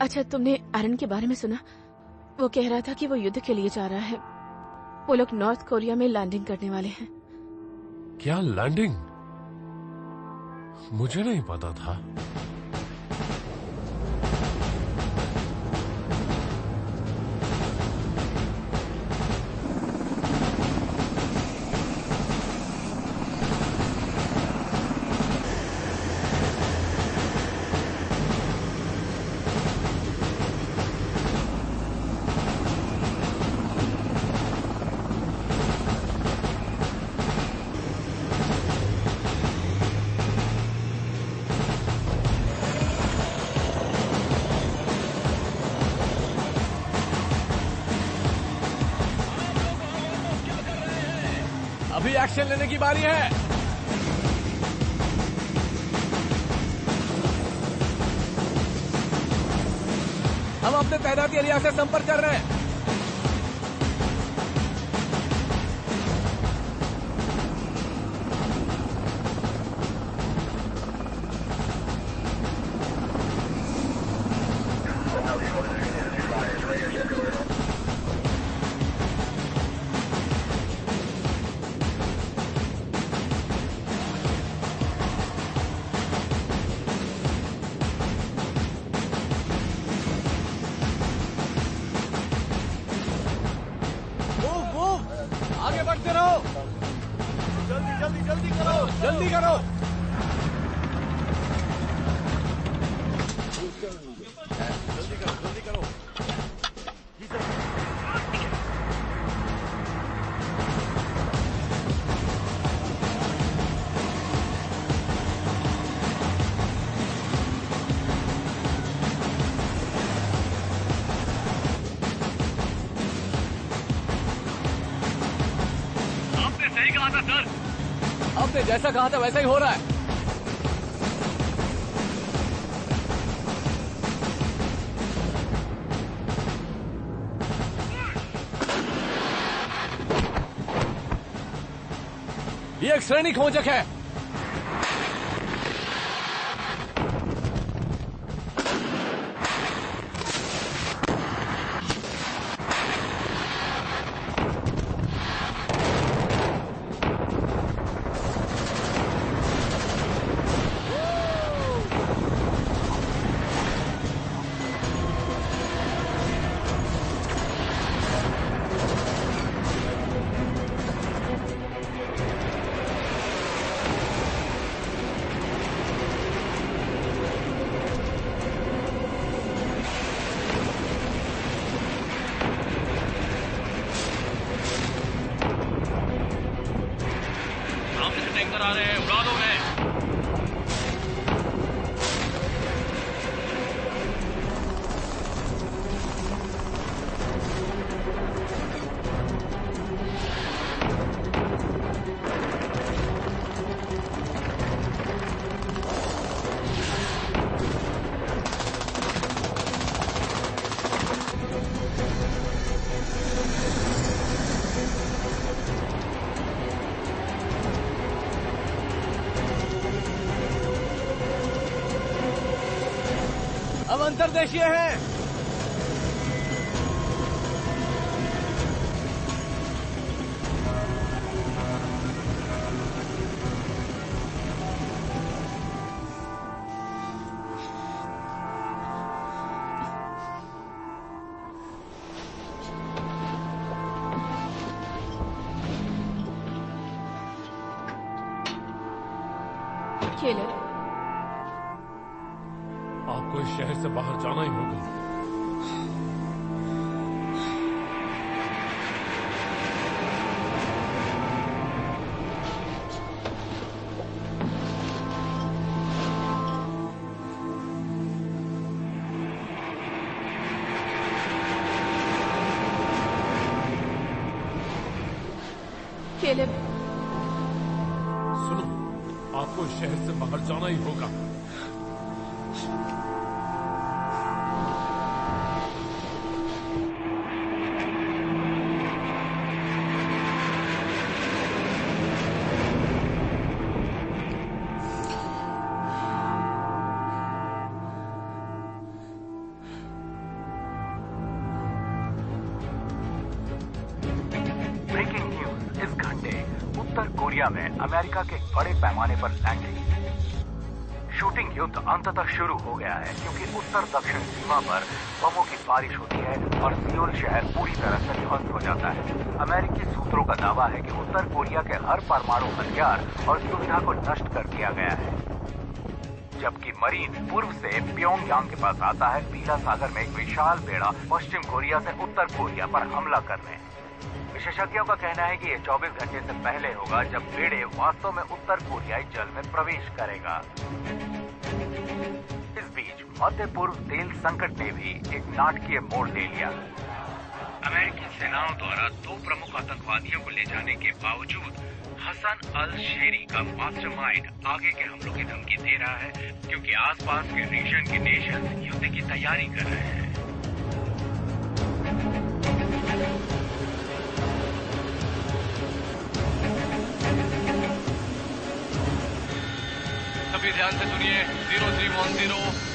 अच्छा, तुमने आरन के बारे में सुना? वो कह रहा था कि वो युद्ध के लिए जा रहा है। वो लोग नॉर्थ कोरिया में लैंडिंग करने वाले हैं। क्या लैंडिंग? मुझे नहीं पता था। अभी एक्शन लेने की बारी है। हम अपने तैनाती एरिया से संपर्क कर रहे हैं। आगे बढ़ते रहो। जल्दी जल्दी जल्दी करो, जल्दी करो। जल्दी करो, जल्दी करो। जी सर। आपने सही कहा था सर। आपने जैसा कहा था वैसा ही हो रहा है। ये एक श्रेणी खोजक है। टैंकर आ रहे हैं, उड़ा दो मैं। हम अंतर्देशीय हैं। केलर, आपको इस शहर से बाहर जाना ही होगा। केलर, सुनो, आपको इस शहर से बाहर जाना ही होगा। ब्रेकिंग न्यूज इस घंटे उत्तर कोरिया में अमेरिका के बड़े पैमाने पर लैंडिंग। शूटिंग युद्ध अंततः शुरू हो गया है क्योंकि उत्तर दक्षिण सीमा पर बमों की बारिश होती है और सियोल शहर पूरी तरह से ध्वस्त हो जाता है। अमेरिकी सूत्रों का दावा है कि उत्तर कोरिया के हर परमाणु हथियार और सुविधा को नष्ट कर दिया गया है, जबकि मरीन पूर्व से प्योंगयांग के पास आता है पीला सागर में एक विशाल बेड़ा पश्चिम कोरिया से उत्तर कोरिया पर हमला करने। विशेषज्ञों का कहना है कि ये 24 घंटे से पहले होगा जब बेड़े वास्तव में उत्तर कोरियाई जल में प्रवेश करेगा। इस बीच मध्य पूर्व तेल संकट ने भी एक नाटकीय मोड़ ले लिया। अमेरिकी सेनाओं द्वारा 2 प्रमुख आतंकवादियों को ले जाने के बावजूद हसन अल शेरी का मास्टरमाइंड आगे के हमलों की धमकी दे रहा है क्योंकि आसपास के रीजन के नेशन युद्ध की तैयारी कर रहे हैं। सभी ध्यान से सुनिए। 0310।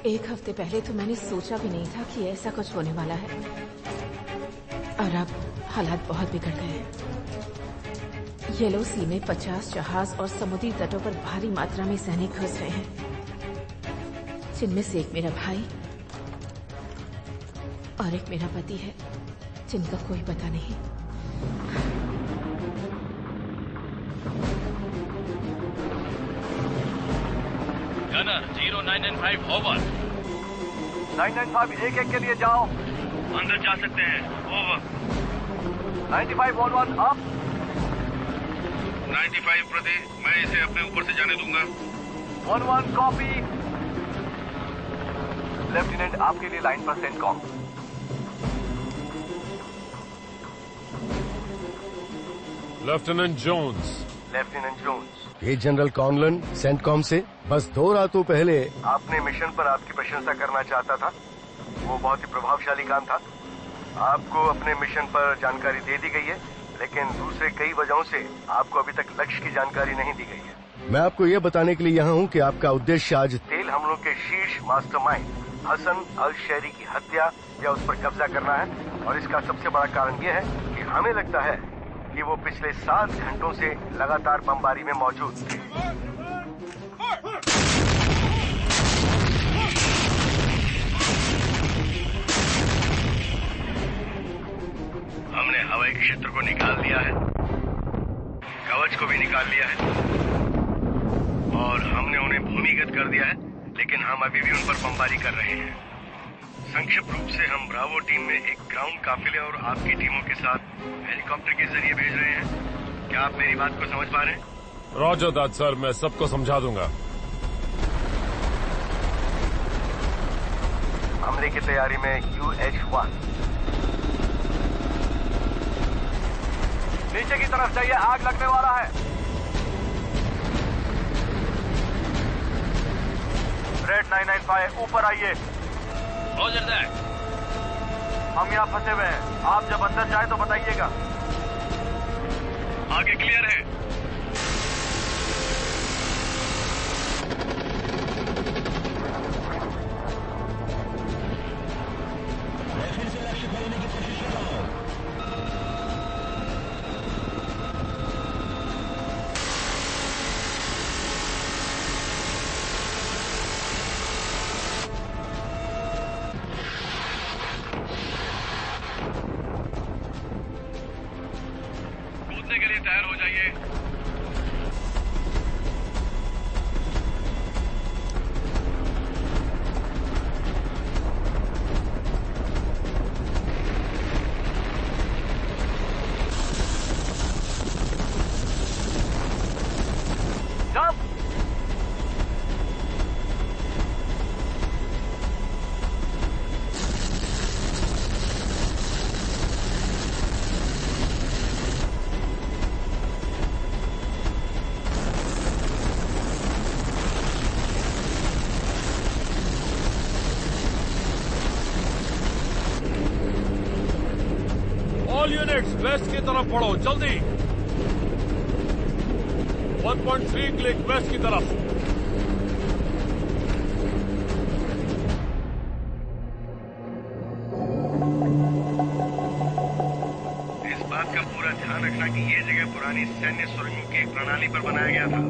एक हफ्ते पहले तो मैंने सोचा भी नहीं था कि ऐसा कुछ होने वाला है, और अब हालात बहुत बिगड़ गए हैं। येलो सी में 50 जहाज और समुद्री तटों पर भारी मात्रा में सैनिक घुस रहे हैं, जिनमें से एक मेरा भाई और एक मेरा पति है, जिनका कोई पता नहीं। Gunner 0995 over. 995 एक के लिए जाओ। अंदर जा सकते हैं, ओवर। 9511 अप। 95 प्रति, मैं इसे अपने ऊपर से जाने दूंगा। 11 कॉपी। लेफ्टिनेंट आपके लिए लाइन पर CENTCOM. Lieutenant Jones. Lieutenant Jones. ये जनरल कॉनलन सेंटकॉम से बस 2 रातों पहले अपने मिशन पर आपकी प्रशंसा करना चाहता था। वो बहुत ही प्रभावशाली काम था। आपको अपने मिशन पर जानकारी दे दी गई है, लेकिन दूसरे कई वजहों से आपको अभी तक लक्ष्य की जानकारी नहीं दी गई है। मैं आपको ये बताने के लिए यहाँ हूँ कि आपका उद्देश्य आज तेल हमलों के शीर्ष मास्टरमाइंड हसन अल शहरी की हत्या या उस पर कब्जा करना है, और इसका सबसे बड़ा कारण ये है कि हमें लगता है कि वो पिछले 7 घंटों से लगातार बमबारी में मौजूद थे। हमने हवाई क्षेत्र को निकाल लिया है, कवच को भी निकाल लिया है, और हमने उन्हें भूमिगत कर दिया है, लेकिन हम अभी भी उन पर बमबारी कर रहे हैं। संक्षिप्त रूप से हम ब्रावो टीम में एक ग्राउंड काफिले और आपकी टीमों के साथ हेलीकॉप्टर के जरिए भेज रहे हैं। क्या आप मेरी बात को समझ पा रहे हैं? रॉजर दैट सर, मैं सबको समझा दूंगा। हमले की तैयारी में UH-1। नीचे की तरफ जाइए, आग लगने वाला है। रेड 995 ऊपर आइए। Roger that. हम यहाँ फंसे हुए हैं, आप जब अंदर जाए तो बताइएगा। आगे क्लियर है। मैं फिर से लक्ष्य खोलने की कोशिश कर रहा हूँ। कूदने के लिए तैयार हो जाइए। ऑल यूनिट्स वेस्ट की तरफ बढ़ो, जल्दी। 1.3 क्लिक वेस्ट की तरफ। इस बात का पूरा ध्यान रखना कि ये जगह पुरानी सैन्य सुरंगों की एक प्रणाली पर बनाया गया था।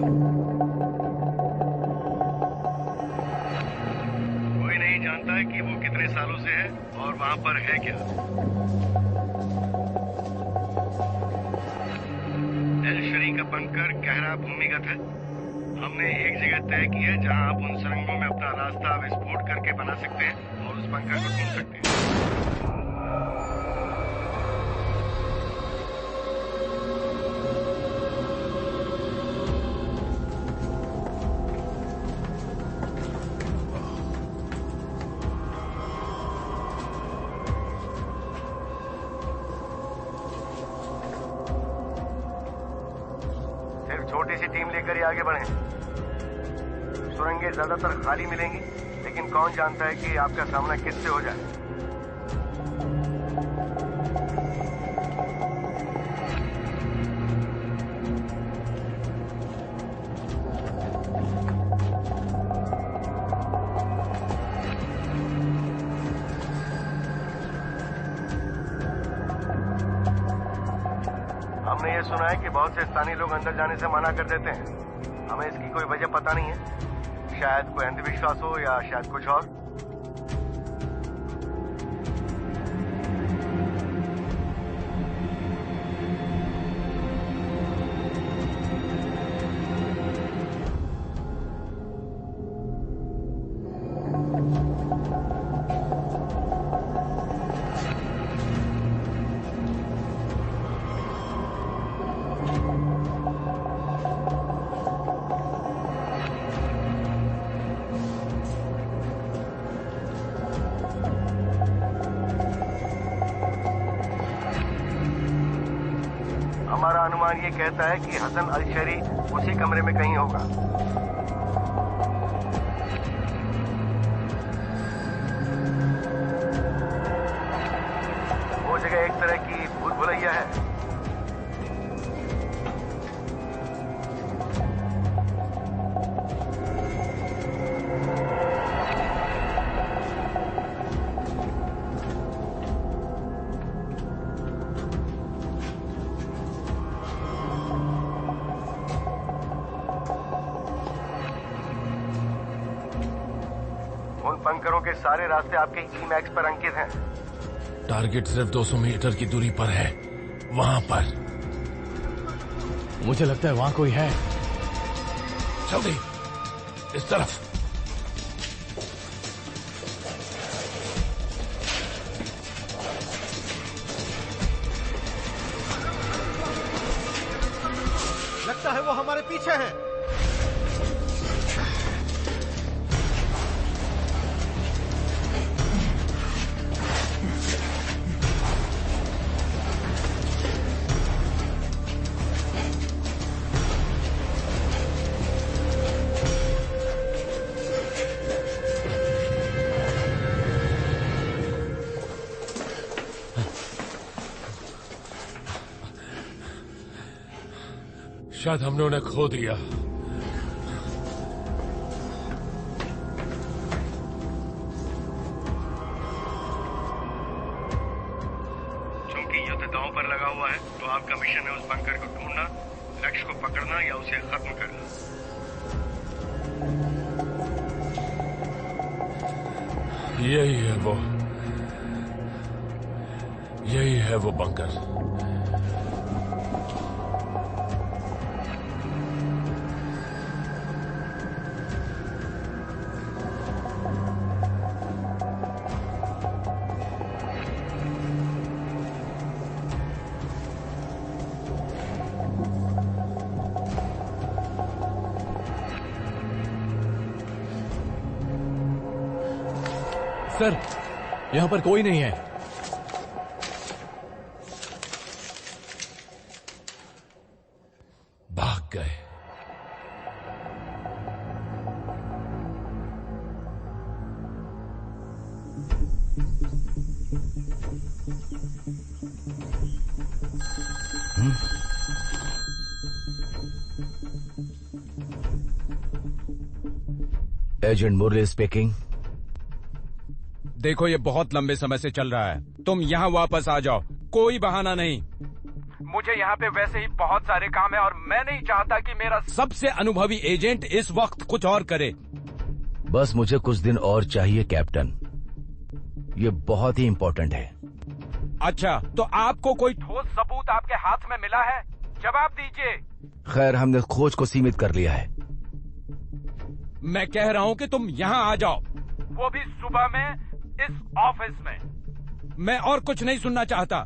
कोई नहीं जानता है कि वो कितने सालों से है और वहां पर है क्या। एल शरी का बंकर गहरा भूमिगत है। हमने एक जगह तय की है जहां आप उन सुरंगों में अपना रास्ता विस्फोट करके बना सकते हैं और उस बंकर को ढूंढ सकते हैं। छोटी सी टीम लेकर ही आगे बढ़ें। सुरंगें ज्यादातर खाली मिलेंगी, लेकिन कौन जानता है कि आपका सामना किससे हो जाए। हमने ये सुना है कि बहुत से स्थानीय लोग अंदर जाने से मना कर देते हैं। हमें इसकी कोई वजह पता नहीं है। शायद कोई अंधविश्वास हो या शायद कुछ और। हमारा अनुमान ये कहता है कि हसन अल शरी उसी कमरे में कहीं होगा। वो जगह एक तरह की भूल भुलैया है। बंकरों के सारे रास्ते आपके ई-मैक्स पर अंकित हैं। टारगेट सिर्फ 200 मीटर की दूरी पर है, वहां पर। मुझे लगता है वहां कोई है। जल्दी इस तरफ। लगता है वो हमारे पीछे है। शायद हमने उन्हें खो दिया। चूंकि युद्ध दांव पर लगा हुआ है, तो आपका मिशन है उस बंकर को ढूंढना, लक्ष्य को पकड़ना या उसे खत्म करना। यही है वो बंकर। सर, यहां पर कोई नहीं है। भाग गए। एजेंट मुरली स्पीकिंग। देखो, ये बहुत लंबे समय से चल रहा है। तुम यहाँ वापस आ जाओ, कोई बहाना नहीं। मुझे यहाँ पे वैसे ही बहुत सारे काम है और मैं नहीं चाहता कि मेरा सबसे अनुभवी एजेंट इस वक्त कुछ और करे। बस मुझे कुछ दिन और चाहिए कैप्टन, ये बहुत ही इम्पोर्टेंट है। अच्छा, तो आपको कोई ठोस सबूत आपके हाथ में मिला है? जवाब दीजिए। खैर, हमने खोज को सीमित कर लिया है। मैं कह रहा हूँ कि तुम यहाँ आ जाओ, वो भी सुबह में इस ऑफिस में। मैं और कुछ नहीं सुनना चाहता।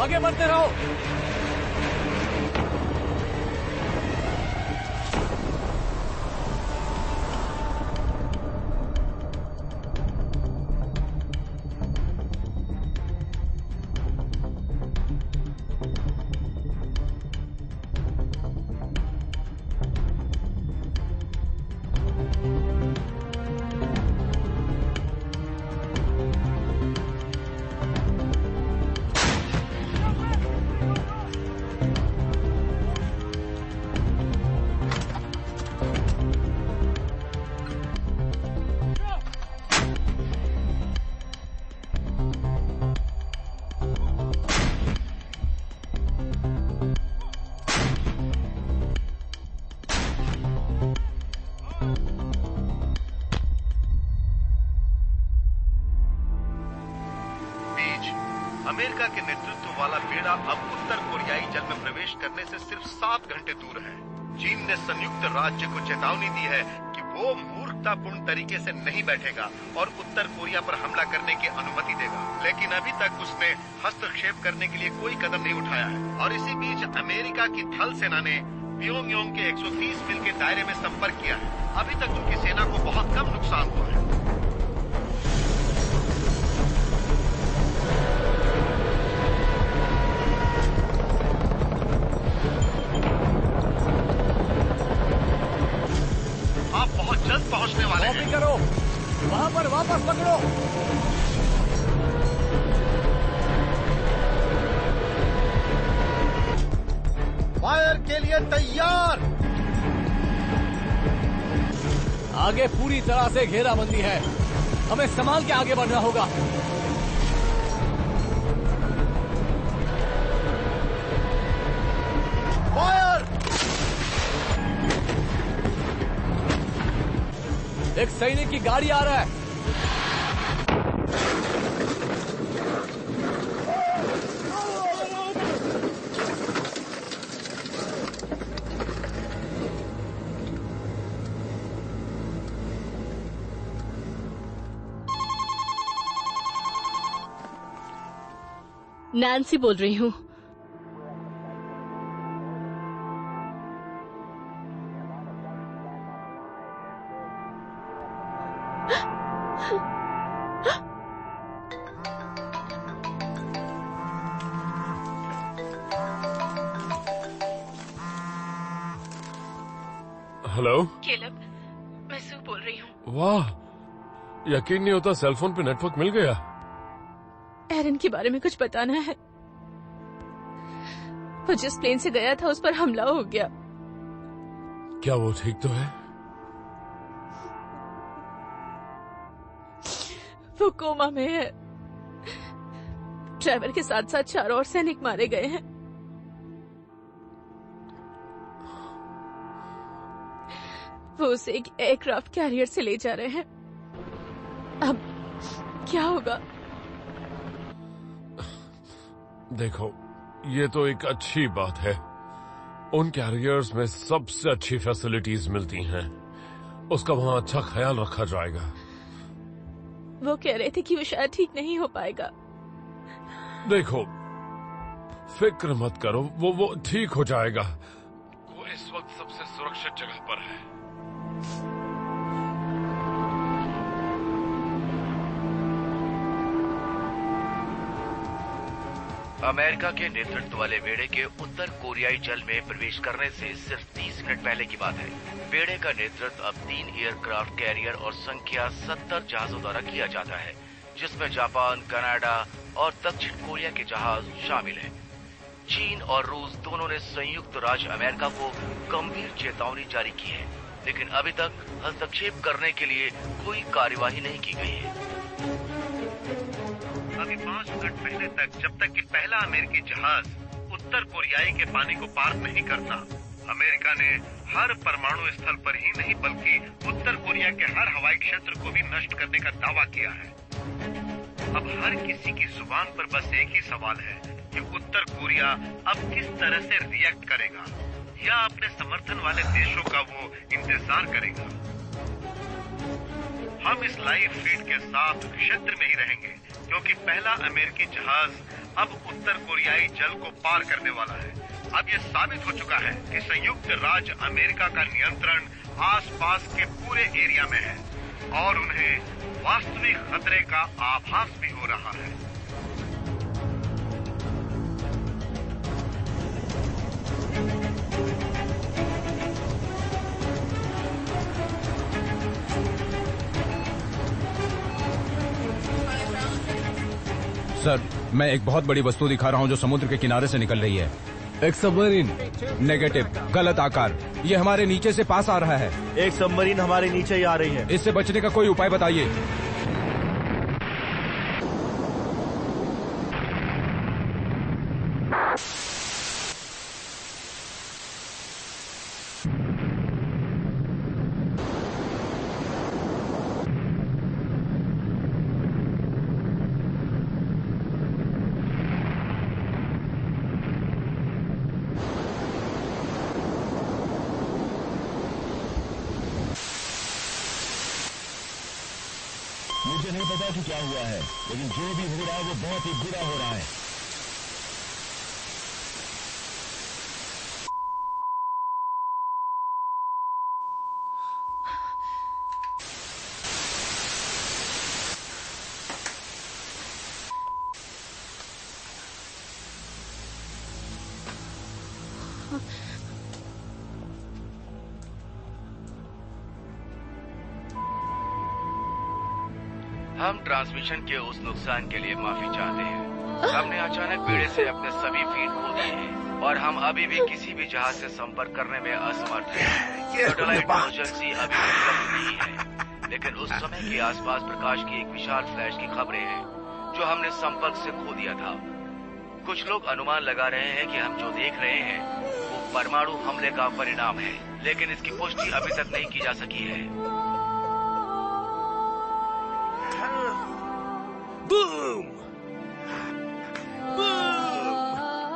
आगे बढ़ते रहो। अमेरिका के नेतृत्व वाला बेड़ा अब उत्तर कोरियाई जल में प्रवेश करने से सिर्फ 7 घंटे दूर है। चीन ने संयुक्त राज्य को चेतावनी दी है कि वो मूर्खतापूर्ण तरीके से नहीं बैठेगा और उत्तर कोरिया पर हमला करने की अनुमति देगा, लेकिन अभी तक उसने हस्तक्षेप करने के लिए कोई कदम नहीं उठाया है। और इसी बीच अमेरिका की थल सेना ने प्योंगयांग के 130 मील के दायरे में संपर्क किया है। अभी तक उनकी सेना को बहुत कम नुकसान हुआ है। आप बहुत जल्द पहुंचने वाले हैं। कॉपी करो, वहां पर वापस पकड़ो। फायर के लिए तैयार। आगे पूरी तरह से घेराबंदी है, हमें संभाल के आगे बढ़ना होगा। फायर! एक सैनिक की गाड़ी आ रहा है। नैन्सी बोल रही हूँ। हेलो केलब, मैं सू बोल रही हूँ। वाह, यकीन नहीं होता सेलफोन पे नेटवर्क मिल गया। एरन के बारे में कुछ बताना है। वो जिस प्लेन से गया था उस पर हमला हो गया। क्या वो ठीक तो है? वो कोमा में है। ड्राइवर के साथ साथ 4 और सैनिक मारे गए हैं। वो उसे एक एयरक्राफ्ट कैरियर से ले जा रहे हैं। अब क्या होगा? देखो, ये तो एक अच्छी बात है। उन कैरियर्स में सबसे अच्छी फैसिलिटीज मिलती हैं। उसका वहां अच्छा ख्याल रखा जाएगा। वो कह रहे थे कि वो शायद ठीक नहीं हो पाएगा। देखो, फिक्र मत करो, वो ठीक हो जाएगा। वो इस वक्त सबसे सुरक्षित जगह पर है। अमेरिका के नेतृत्व वाले बेड़े के उत्तर कोरियाई जल में प्रवेश करने से सिर्फ 30 मिनट पहले की बात है। बेड़े का नेतृत्व अब 3 एयरक्राफ्ट कैरियर और संख्या 70 जहाजों द्वारा किया जाता है, जिसमें जापान, कनाडा और दक्षिण कोरिया के जहाज शामिल हैं। चीन और रूस दोनों ने संयुक्त राज्य अमेरिका को गंभीर चेतावनी जारी की है, लेकिन अभी तक हस्तक्षेप करने के लिए कोई कार्यवाही नहीं की गई है। अभी 5 मिनट पहले तक, जब तक कि पहला अमेरिकी जहाज उत्तर कोरियाई के पानी को पार नहीं करता, अमेरिका ने हर परमाणु स्थल पर ही नहीं बल्कि उत्तर कोरिया के हर हवाई क्षेत्र को भी नष्ट करने का दावा किया है। अब हर किसी की जुबान पर बस एक ही सवाल है कि उत्तर कोरिया अब किस तरह से रिएक्ट करेगा या अपने समर्थन वाले देशों का वो इंतजार करेगा। हम इस लाइव फीड के साथ क्षेत्र में ही रहेंगे क्योंकि पहला अमेरिकी जहाज अब उत्तर कोरियाई जल को पार करने वाला है। अब ये साबित हो चुका है कि संयुक्त राज्य अमेरिका का नियंत्रण आसपास के पूरे एरिया में है और उन्हें वास्तविक खतरे का आभास भी हो रहा है। सर, मैं एक बहुत बड़ी वस्तु दिखा रहा हूं जो समुद्र के किनारे से निकल रही है। एक सबमरीन। नेगेटिव, गलत आकार। ये हमारे नीचे से पास आ रहा है। एक सबमरीन हमारे नीचे ही आ रही है। इससे बचने का कोई उपाय बताइए। मुझे नहीं पता कि क्या हुआ है, लेकिन जो भी हो रहा है वो बहुत ही बुरा हो रहा है। हम ट्रांसमिशन के उस नुकसान के लिए माफी चाहते हैं। हमने अचानक बेड़े से अपने सभी फीड खो दिए हैं और हम अभी भी किसी भी जहाज से संपर्क करने में असमर्थ हैं। सैटेलाइट इमरजेंसी अभी भी उपलब्ध नहीं है, लेकिन उस समय के आसपास प्रकाश की एक विशाल फ्लैश की खबरें हैं जो हमने संपर्क से खो दिया था। कुछ लोग अनुमान लगा रहे हैं कि हम जो देख रहे हैं वो परमाणु हमले का परिणाम है, लेकिन इसकी पुष्टि अभी तक नहीं की जा सकी है। बूम!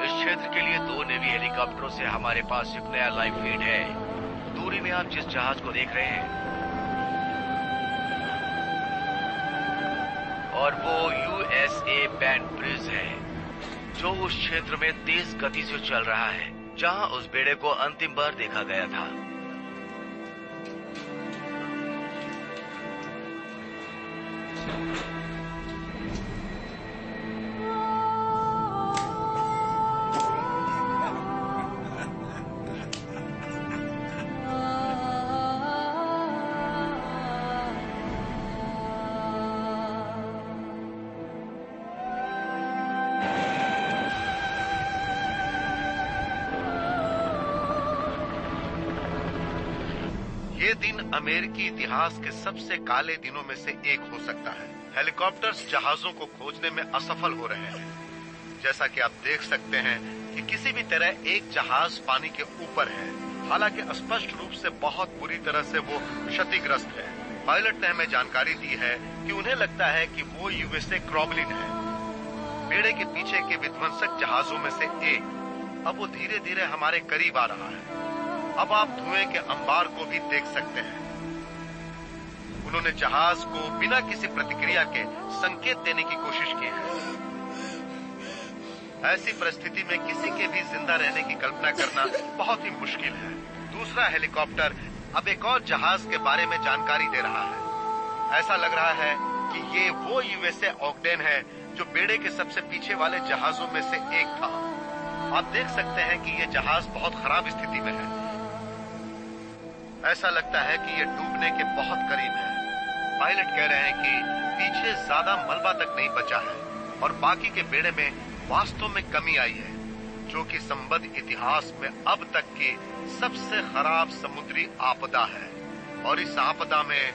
इस क्षेत्र के लिए 2 नेवी हेलीकॉप्टरों से हमारे पास एक नया लाइव फीड है। दूरी में आप जिस जहाज को देख रहे हैं और वो USA बैंड ब्रिज है जो उस क्षेत्र में तेज गति से चल रहा है जहां उस बेड़े को अंतिम बार देखा गया था। ये दिन अमेरिकी इतिहास के सबसे काले दिनों में से एक हो सकता है। हेलीकॉप्टर्स जहाजों को खोजने में असफल हो रहे हैं। जैसा कि आप देख सकते हैं कि किसी भी तरह एक जहाज पानी के ऊपर है, हालांकि स्पष्ट रूप से बहुत बुरी तरह से वो क्षतिग्रस्त है। पायलट ने हमें जानकारी दी है कि उन्हें लगता है कि वो USA क्रॉबलिन है, बेड़े के पीछे के विध्वंसक जहाजों में से एक। अब वो धीरे धीरे हमारे करीब आ रहा है। अब आप धुएं के अंबार को भी देख सकते हैं। उन्होंने जहाज को बिना किसी प्रतिक्रिया के संकेत देने की कोशिश की है। ऐसी परिस्थिति में किसी के भी जिंदा रहने की कल्पना करना बहुत ही मुश्किल है। दूसरा हेलीकॉप्टर अब एक और जहाज के बारे में जानकारी दे रहा है। ऐसा लग रहा है कि ये वो USA ऑगडेन है जो बेड़े के सबसे पीछे वाले जहाजों में से एक था। आप देख सकते हैं कि ये जहाज बहुत खराब स्थिति में है। ऐसा लगता है कि ये डूबने के बहुत करीब है। पायलट कह रहे हैं कि पीछे ज्यादा मलबा तक नहीं बचा है और बाकी के बेड़े में वास्तव में कमी आई है, जो कि संबद्ध इतिहास में अब तक की सबसे खराब समुद्री आपदा है। और इस आपदा में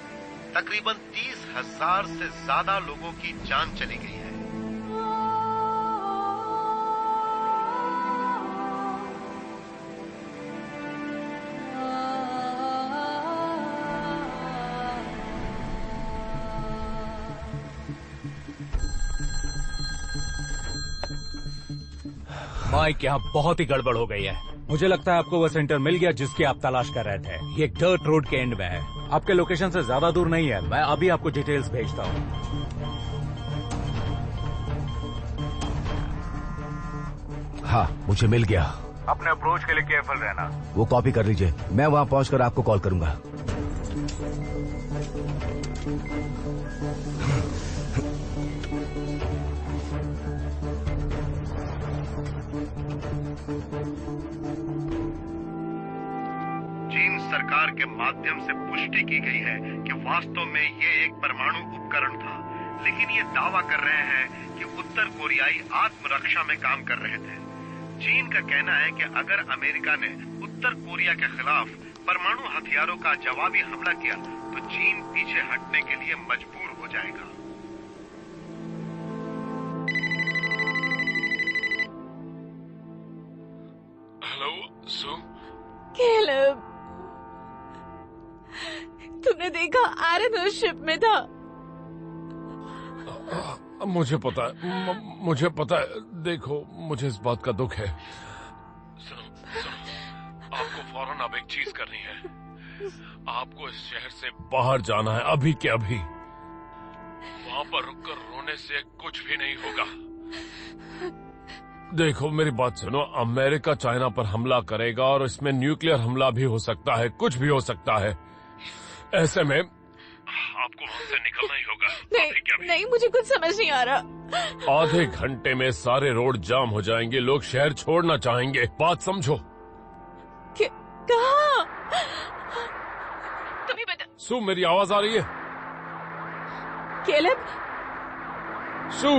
तकरीबन 30,000 से ज्यादा लोगों की जान चली गई है। माइक, यहाँ बहुत ही गड़बड़ हो गई है। मुझे लगता है आपको वो सेंटर मिल गया जिसकी आप तलाश कर रहे थे। ये डर्ट रोड के एंड में है, आपके लोकेशन से ज्यादा दूर नहीं है। मैं अभी आपको डिटेल्स भेजता हूँ। हाँ, मुझे मिल गया। अपने अप्रोच के लिए केयरफुल रहना। वो कॉपी कर लीजिए, मैं वहाँ पहुँचकर आपको कॉल करूंगा। चीन सरकार के माध्यम से पुष्टि की गई है कि वास्तव में ये एक परमाणु उपकरण था, लेकिन ये दावा कर रहे हैं कि उत्तर कोरियाई आत्मरक्षा में काम कर रहे थे। चीन का कहना है कि अगर अमेरिका ने उत्तर कोरिया के खिलाफ परमाणु हथियारों का जवाबी हमला किया तो चीन पीछे हटने के लिए मजबूर हो जाएगा। हेलो सू। कैलब, तुमने देखा आयरन उस शिप में था। मुझे पता है, मुझे पता है। देखो, मुझे इस बात का दुख है। आपको फौरन अब एक चीज करनी है। आपको इस शहर से बाहर जाना है, अभी के अभी। वहां पर रुककर रोने से कुछ भी नहीं होगा। देखो, मेरी बात सुनो। अमेरिका चाइना पर हमला करेगा और इसमें न्यूक्लियर हमला भी हो सकता है, कुछ भी हो सकता है। ऐसे में आपको वहां से निकलना ही होगा। नहीं, मुझे कुछ समझ नहीं आ रहा। आधे घंटे में सारे रोड जाम हो जाएंगे, लोग शहर छोड़ना चाहेंगे। बात समझो। कहाँ? तुम्हें बता। सू, मेरी आवाज आ रही है? Caleb? So,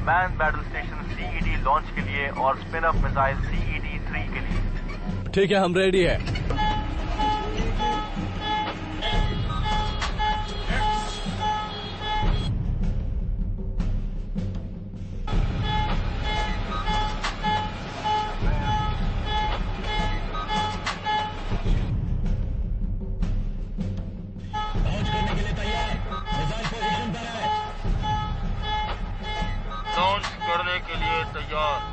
man battle station CED launch के लिए और स्पिन ऑफ मिसाइल CED-3 के लिए। ठीक है, हम रेडी है। लॉन्च करने के लिए तैयार।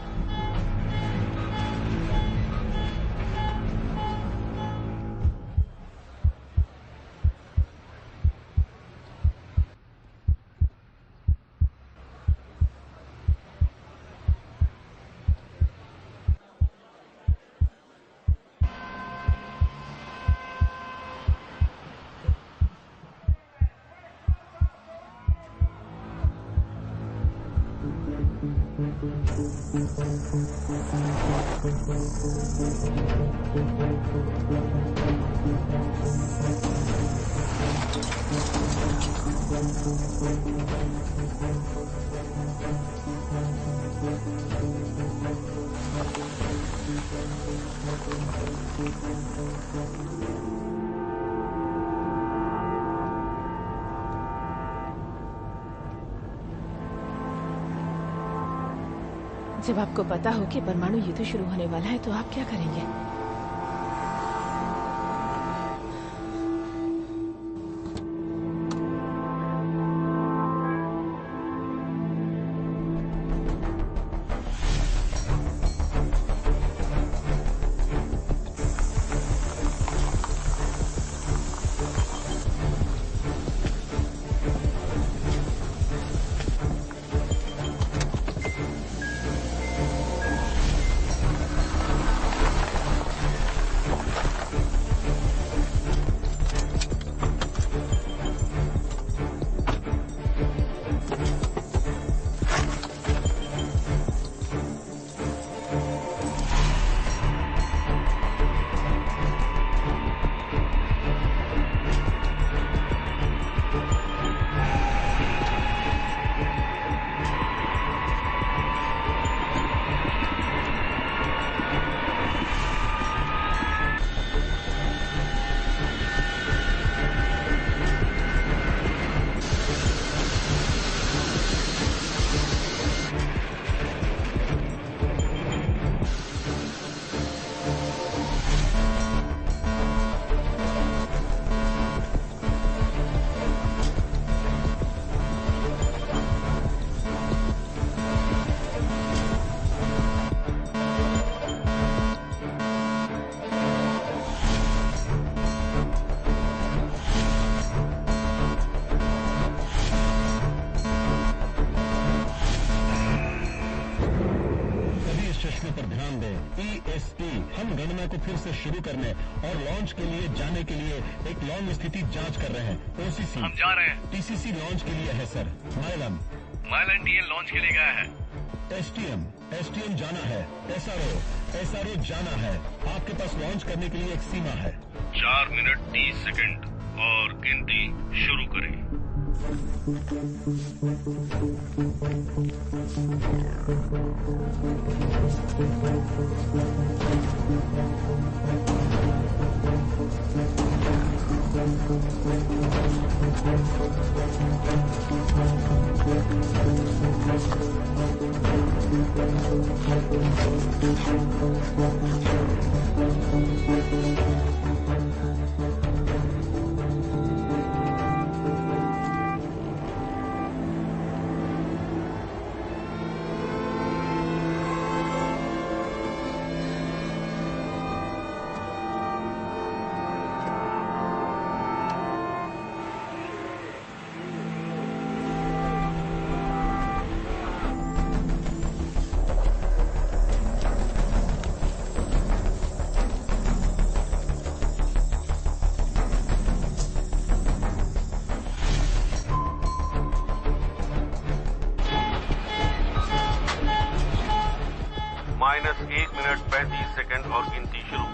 जब आपको पता हो कि परमाणु युद्ध शुरू होने वाला है तो आप क्या करेंगे? बातों पर ध्यान दें। EST, हम गणना को फिर से शुरू करने और लॉन्च के लिए जाने के लिए एक लॉन्ग स्थिति जांच कर रहे हैं। OCC, हम जा रहे हैं। TCC लॉन्च के लिए है सर। माइलन DL लॉन्च के लिए गया है। STM जाना है। SRO जाना है। आपके पास लॉन्च करने के लिए एक सीमा है। 4 मिनट 30 सेकंड और गिनती शुरू करें। -1 मिनट 35 सेकंड और गिनती शुरू।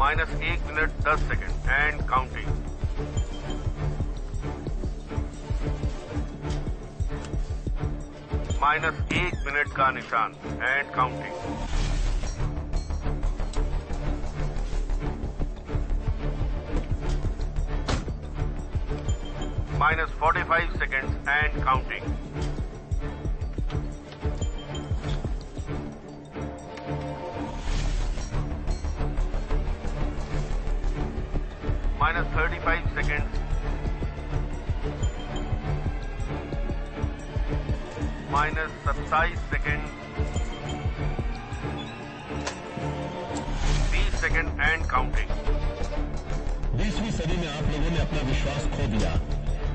-1 minute 10 second and counting. -1 minute का निशान and counting. -45 seconds and counting. -35 seconds. -27 seconds. 20 seconds and counting. 20वीं सदी में आप लोगों ने अपना विश्वास खो दिया।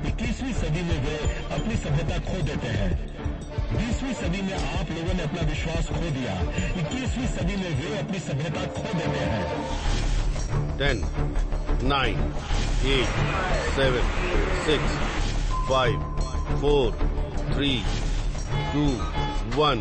21वीं सदी में वे अपनी सभ्यता खो देते हैं। 20वीं सदी में आप लोगों ने अपना विश्वास खो दिया। 21वीं सदी में वे अपनी सभ्यता खो देते हैं। 10, 9, 8, 7, 6, 5, 4, 3, 2, 1